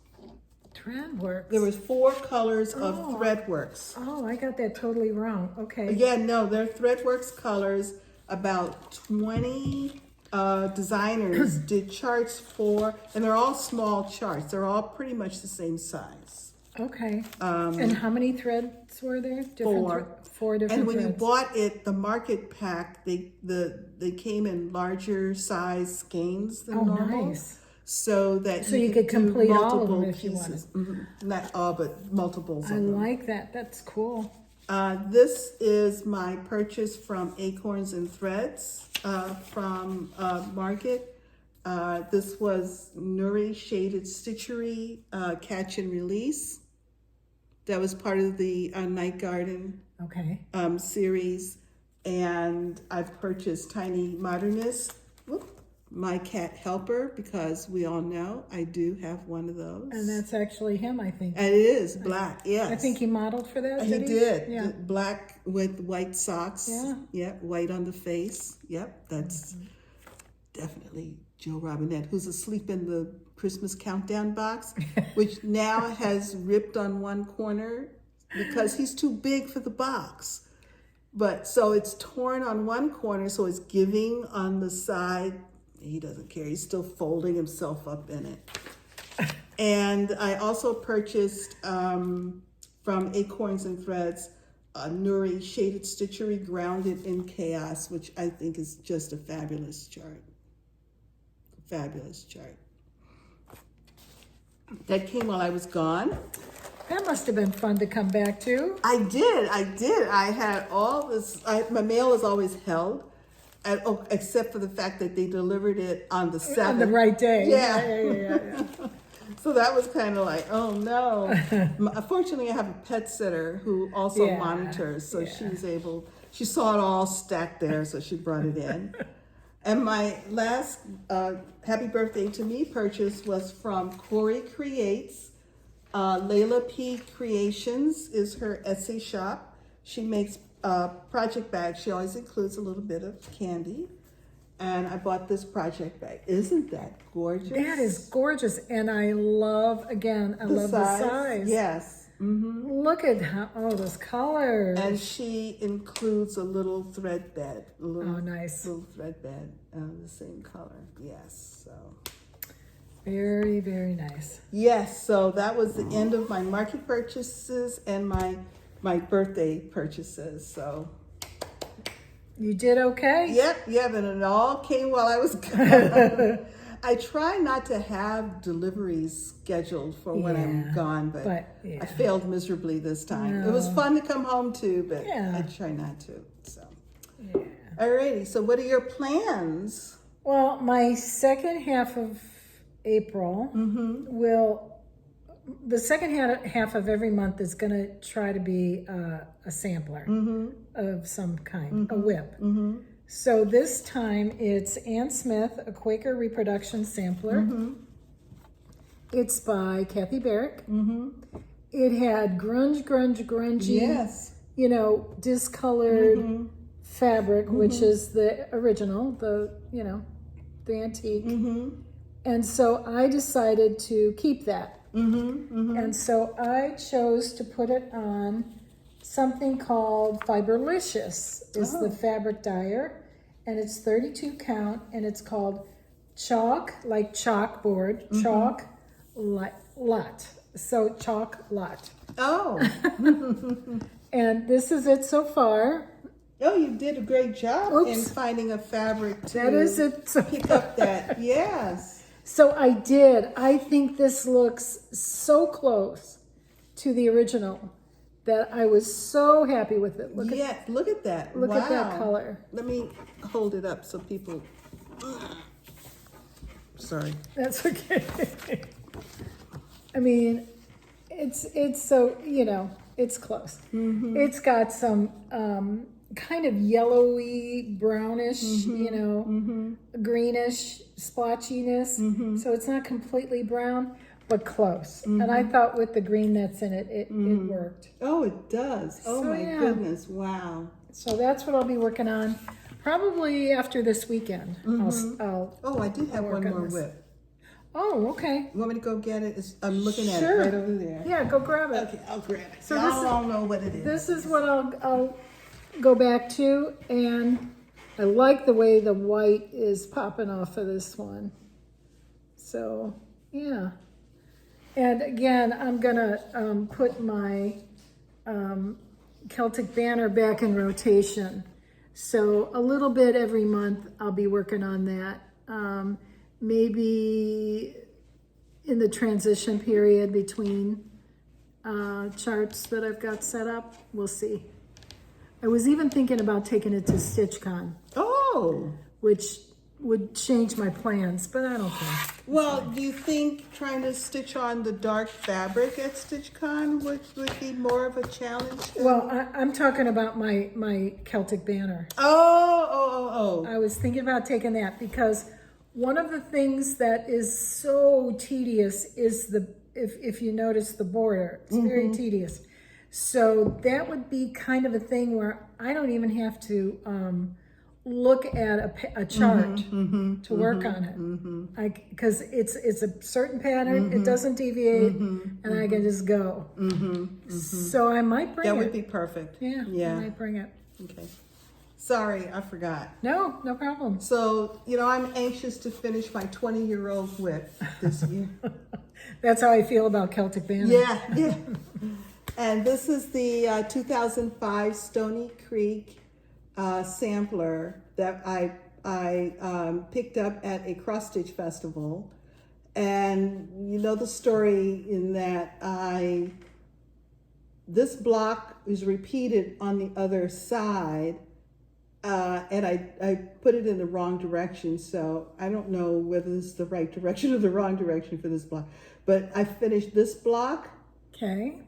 Threadworks. There was 4 colors of Oh. Threadworks. Oh, I got that totally wrong. Okay. Yeah, no, they're Threadworks colors. About 20 designers did charts for, and they're all small charts. They're all pretty much the same size. Okay. And how many threads were there? 4. 4 different And when threads. you bought it, the market pack, they came in larger size skeins than normal. Nice. So that So you could do complete all of multiple them if you pieces. Not all, but multiples of I them. like that. That's cool. This is my purchase from Acorns and Threads from Market. This was Nuri Shaded Stitchery Catch and Release. That was part of the Night Garden Okay. series. And I've purchased Tiny Modernist, my cat helper, because we all know I do have one of those. And that's actually him, I think. And it is black, yes. I think he modeled for that. He did. Yeah. Black with white socks. Yeah. Yep. White on the face. Yep. That's definitely Joe Robinette, who's asleep in the Christmas countdown box, which now has ripped on one corner because he's too big for the box. But so it's torn on one corner, so it's giving on the side. He doesn't care. He's still folding himself up in it. And I also purchased from Acorns and Threads Nuri Shaded Stitchery Grounded in Chaos, which I think is just a fabulous chart. Fabulous chart. That came while I was gone. That must have been fun to come back to. I did. I had all this. My mail is always held, except for the fact that they delivered it on the 7th. On the right day. Yeah. So that was kind of like, oh no. Fortunately, I have a pet sitter who also Yeah, monitors, so she saw it all stacked there, so she brought it in. And my last Happy Birthday to Me purchase was from Corey Creates. Layla P. Creations is her Etsy shop. She makes project bags. She always includes a little bit of candy. And I bought this project bag. Isn't that gorgeous? That is gorgeous. And I love, again, I love the size. Yes. Mm-hmm. Look at how, those colors. And she includes a little thread bed. Nice. Little thread bed, the same color. Yes, so. Very, very nice. Yes, so that was the end of my market purchases and my birthday purchases, so. You did okay? Yep, and it all came while I was gone. I try not to have deliveries scheduled for when I'm gone, but I failed miserably this time. No. It was fun to come home to, but I try not to, so. Yeah. Alrighty, so what are your plans? Well, my second half of April the second half of every month is going to try to be a sampler of some kind, a whip. So this time it's Ann Smith, a Quaker reproduction sampler. It's by Kathy Barrick. It had grungy, you know, discolored fabric, which is the original, the antique. And so I decided to keep that. And so I chose to put it on something called Fiberlicious is the fabric dyer, and it's 32 count, and it's called Chalk, like chalkboard, Chalk Lot. So Chalk Lot. Oh. And this is it so far. Oh, you did a great job in finding a fabric to that is it. Pick up that. Yes. So I did. I think this looks so close to the original that I was so happy with it. Look at that. Look at that color. Let me hold it up so people. Sorry. That's okay. I mean, it's so, it's close. It's got some kind of yellowy, brownish, greenish splotchiness. So it's not completely brown, but close. And I thought with the green that's in it, it worked. Oh, it does. Oh, so, my goodness. Wow. So that's what I'll be working on. Probably after this weekend. I do have one more whip. Oh, okay. You want me to go get it? I'm looking at it right over there. Yeah, go grab it. Okay, I'll grab it. So y'all all know what it is. This is what I'll go back to, and I like the way the white is popping off of this one. So, yeah. And again, I'm gonna put my Celtic banner back in rotation. So a little bit every month I'll be working on that. Maybe in the transition period between charts that I've got set up, we'll see. I was even thinking about taking it to StitchCon. Oh! Which would change my plans, but I don't care. Well, do you think trying to stitch on the dark fabric at StitchCon would be more of a challenge? Well, I'm talking about my Celtic banner. Oh. I was thinking about taking that because one of the things that is so tedious is if you notice the border, it's very tedious. So that would be kind of a thing where I don't even have to look at a chart to work on it. Because it's a certain pattern, it doesn't deviate, and I can just go. So I might bring it. That would be perfect. Yeah, I might bring it. Okay. Sorry, I forgot. No problem. So, I'm anxious to finish my 20-year-old whip this year. That's how I feel about Celtic banner. Yeah. And this is the 2005 Stoney Creek sampler that I picked up at a cross-stitch festival. And you know the story in that this block is repeated on the other side, and I put it in the wrong direction, so I don't know whether this is the right direction or the wrong direction for this block. But I finished this block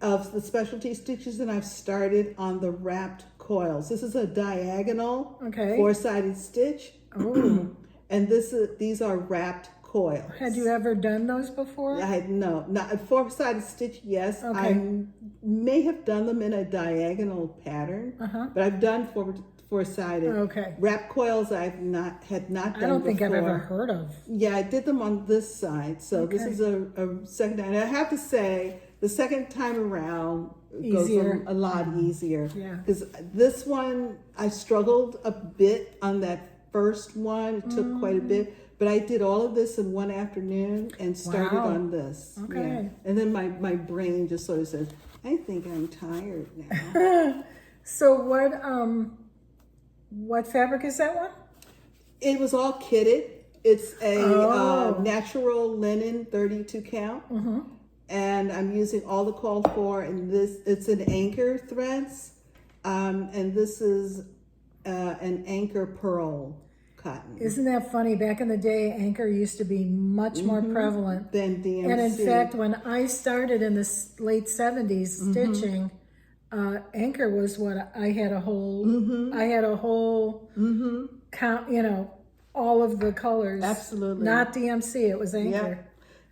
of the specialty stitches, and I've started on the wrapped coils. This is a diagonal 4-sided stitch. Oh. And these are wrapped coils. Had you ever done those before? I had not a 4-sided stitch. Yes, I may have done them in a diagonal pattern, but I've done 4-sided. Okay. Wrap coils had not done I don't think before. I've ever heard of. Yeah, I did them on this side. So this Okay. is a second time. And I have to say, the second time around Easier. goes a lot easier. Yeah. Because this one, I struggled a bit on that first one. It took quite a bit. But I did all of this in one afternoon and started Wow. on this. Okay. Yeah. And then my brain just sort of says, I think I'm tired now. So what fabric is that one? It was all kitted. It's a natural linen 32 count. And I'm using all the called for, and it's an anchor threads. And this is an anchor pearl cotton. Isn't that funny? Back in the day, anchor used to be much more prevalent. Then DMC. And in fact, when I started in the late 70s stitching, anchor was what I had a whole, count, all of the colors. Absolutely. Not DMC, it was anchor. Yeah.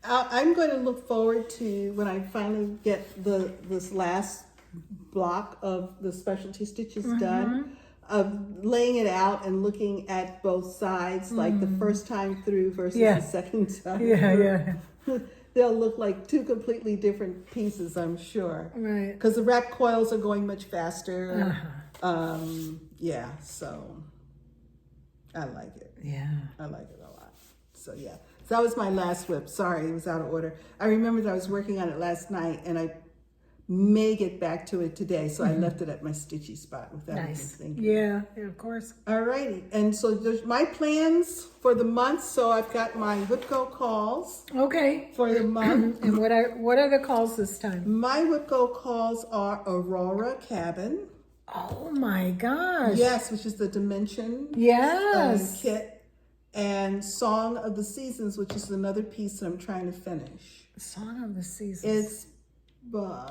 I'm going to look forward to when I finally get this last block of the specialty stitches done, of laying it out and looking at both sides, like the first time through versus the second time through. They'll look like two completely different pieces, I'm sure. Right. Because the wrap coils are going much faster. So I like it. Yeah. I like it a lot. So yeah. So that was my last whip. Sorry, it was out of order. I remembered I was working on it last night, and I may get back to it today, so I left it at my stitchy spot without even thinking. Yeah, of course. Alrighty, and so there's my plans for the month. So I've got my Whipco calls Okay. for the month. And what are the calls this time? My Whipco calls are Aurora Cabin. Oh my gosh. Yes, which is the Dimension Yes. kit, and Song of the Seasons, which is another piece that I'm trying to finish. Song of the Seasons. It's by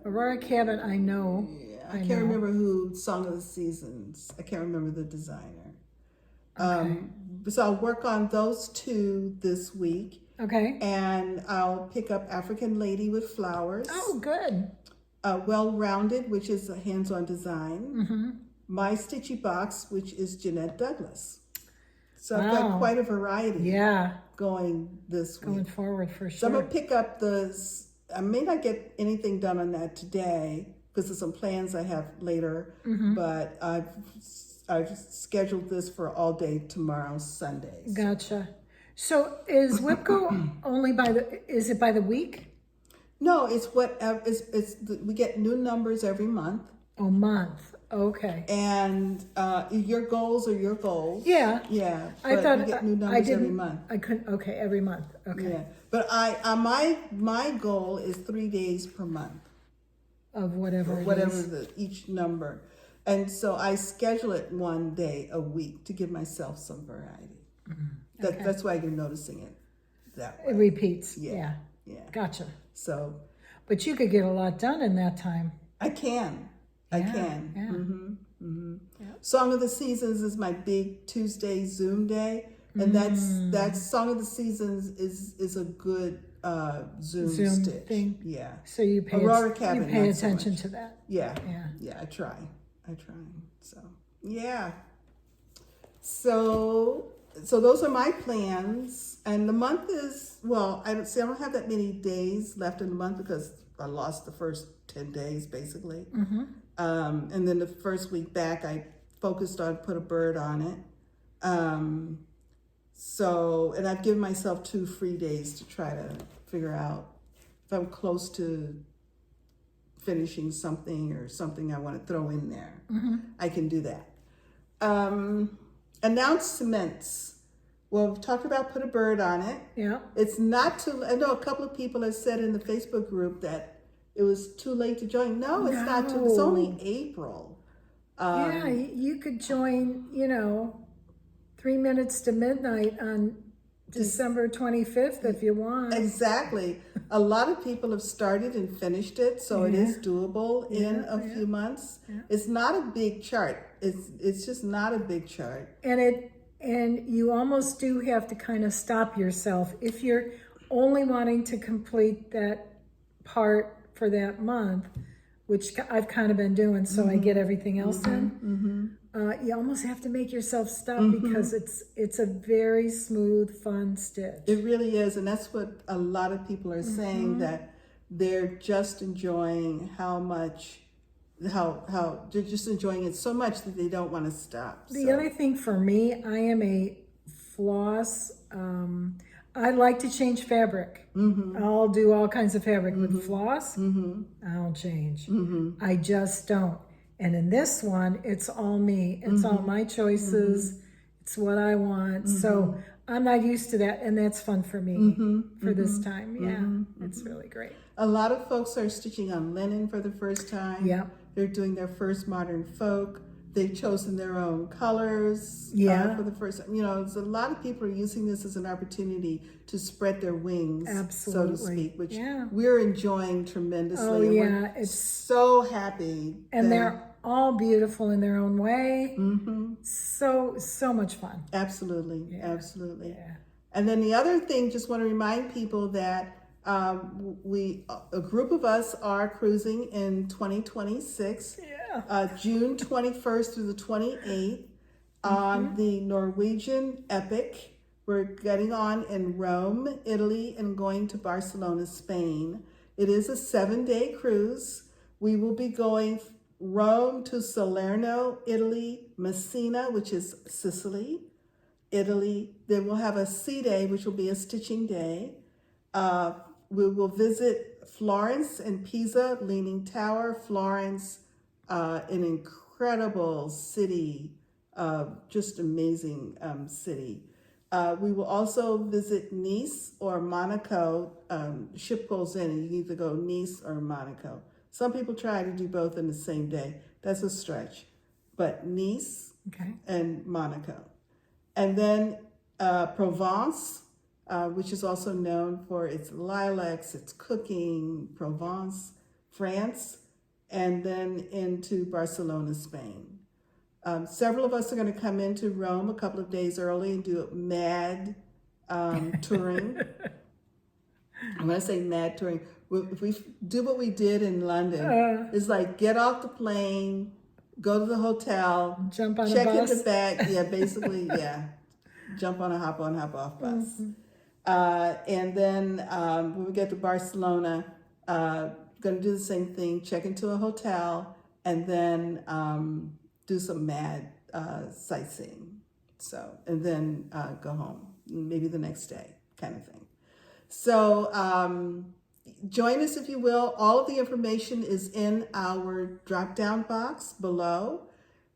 Aurora Cabin, I know. I can't remember who Song of the Seasons. I can't remember the designer. So I'll work on those two this week, Okay. and I'll pick up African Lady with Flowers. Oh, good. Well-Rounded, which is a hands-on design. My Stitchy Box, which is Jeanette Douglas. So I've got quite a variety going this week. Going forward for sure. So I'm going to pick up I may not get anything done on that today because of some plans I have later, but I've scheduled this for all day tomorrow, Sunday. Gotcha. So is Whipco only is it by the week? No, it's whatever. We get new numbers every month. Oh, month. Okay. And your goals are your goals. Yeah. Yeah. I but thought we get new numbers every month. I couldn't. Okay, every month. Okay. Yeah. But my goal is 3 days per month. Of whatever Each number. And so I schedule it 1 day a week to give myself some variety. That's why you're noticing it that way. It repeats. Yeah. Gotcha. So. But you could get a lot done in that time. I can. I can. Yeah. Song of the Seasons is my big Tuesday Zoom day. And that's Song of the Seasons is a good Zoom stitch. Thing. Yeah. So you pay attention to that. Yeah. I try. So yeah. So those are my plans. And the month is, I don't have that many days left in the month because I lost the first 10 days basically. And then the first week back I focused on Put a Bird on it. And I've given myself 2 free days to try to figure out if I'm close to finishing something or something I want to throw in there. I can do that. Announcements. Well, we've talked about Put a Bird on it. Yeah. It's not too, I know a couple of people have said in the Facebook group that it was too late to join. No, it's not too, it's only April. You could join, 3 minutes to midnight on December 25th if you want. Exactly. A lot of people have started and finished it, so it is doable in a few months. Yeah. It's not a big chart. It's just not a big chart. And you almost do have to kind of stop yourself. If you're only wanting to complete that part for that month, which I've kind of been doing, so I get everything else in. you almost have to make yourself stop because it's a very smooth, fun stitch. It really is, and that's what a lot of people are saying, that they're just enjoying how they're just enjoying it so much that they don't want to stop. The other thing for me, I am a floss. I like to change fabric. I'll do all kinds of fabric with floss. I'll change. I just don't. And in this one, it's all me. It's all my choices. It's what I want. So I'm not used to that, and that's fun for me for this time. Yeah, it's really great. A lot of folks are stitching on linen for the first time. Yeah. They're doing their first modern folk. They've chosen their own colors for the first time. You know, a lot of people are using this as an opportunity to spread their wings, so to speak, which we're enjoying tremendously. Oh, and yeah. We're so happy. And they're all beautiful in their own way. So much fun. Absolutely, absolutely. Yeah. And then the other thing, just want to remind people that a group of us are cruising in 2026. June 21st through the 28th on the Norwegian Epic. We're getting on in Rome, Italy, and going to Barcelona, Spain. It is a 7-day cruise. We will be going Rome to Salerno, Italy, Messina, which is Sicily, Italy. Then we'll have a sea day, which will be a stitching day. We will visit Florence and Pisa, Leaning Tower, Florence, an incredible city, just amazing city. We will also visit Nice or Monaco. Ship goes in and you can either go Nice or Monaco. Some people try to do both in the same day. That's a stretch. But Nice and Monaco. And then Provence, which is also known for its lilacs, its cooking, Provence, France, and then into Barcelona, Spain. Several of us are going to come into Rome a couple of days early and do mad touring. When I say mad touring, if we do what we did in London, it's like get off the plane, go to the hotel, jump on check a bus. in the bag, basically, jump on a hop on, hop off bus. And then when we get to Barcelona, going to do the same thing, check into a hotel, and then do some mad sightseeing. So, and then go home, maybe the next day, kind of thing. So join us if you will. All of the information is in our drop-down box below.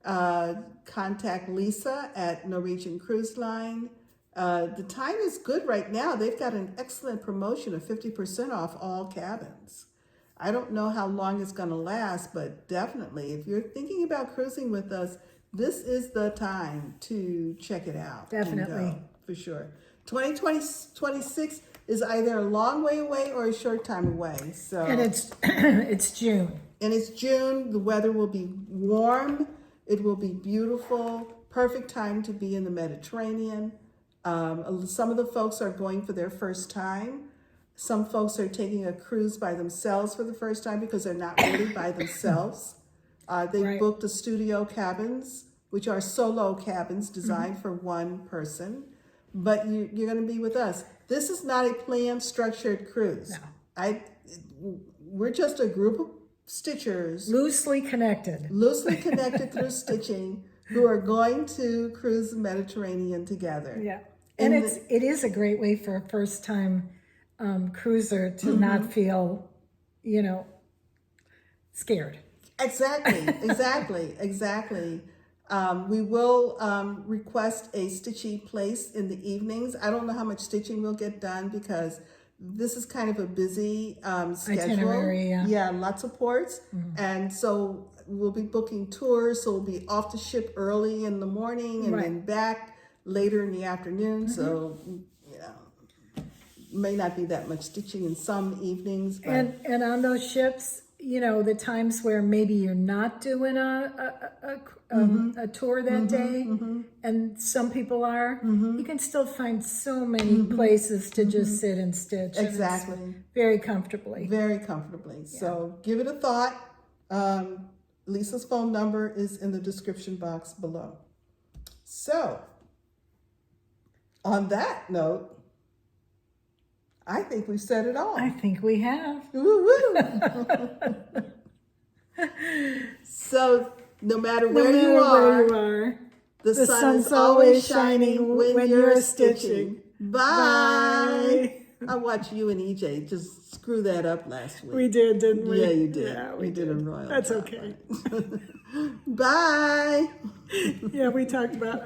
Contact Lisa at Norwegian Cruise Line. The time is good right now. They've got an excellent promotion of 50% off all cabins. I don't know how long it's going to last, but definitely if you're thinking about cruising with us, this is the time to check it out. Definitely. For sure. 2026 is either a long way away or a short time away. So, and it's June. And it's June. The weather will be warm. It will be beautiful. Perfect time to be in the Mediterranean. Some of the folks are going for their first time. Some folks are taking a cruise by themselves for the first time because they're not really by themselves. They booked the studio cabins, which are solo cabins designed for one person. But you're going to be with us. This is not a planned, structured cruise. No. We're just a group of stitchers. Loosely connected Through stitching who are going to cruise the Mediterranean together. Yeah. And it is a great way for a first-time cruiser to not feel, scared. Exactly. We will request a stitchy place in the evenings. I don't know how much stitching we'll get done because this is kind of a busy schedule. Itinerary, yeah, lots of ports. And so we'll be booking tours. So we'll be off the ship early in the morning and then back later in the afternoon. So, may not be that much stitching in some evenings. But... And on those ships, the times where maybe you're not doing a tour that day, and some people are, you can still find so many places to just sit and stitch. Exactly. Very comfortably. Very comfortably. Yeah. So give it a thought. Lisa's phone number is in the description box below. So, on that note, I think we've said it all. I think we have. Woo-woo. So, no matter where you are, the sun is always shining when you're stitching. Bye. I watched you and EJ just screw that up last week. We did, didn't we? Yeah, you did. Yeah, we did a royal. That's job, okay. right? Bye. Yeah, we talked about,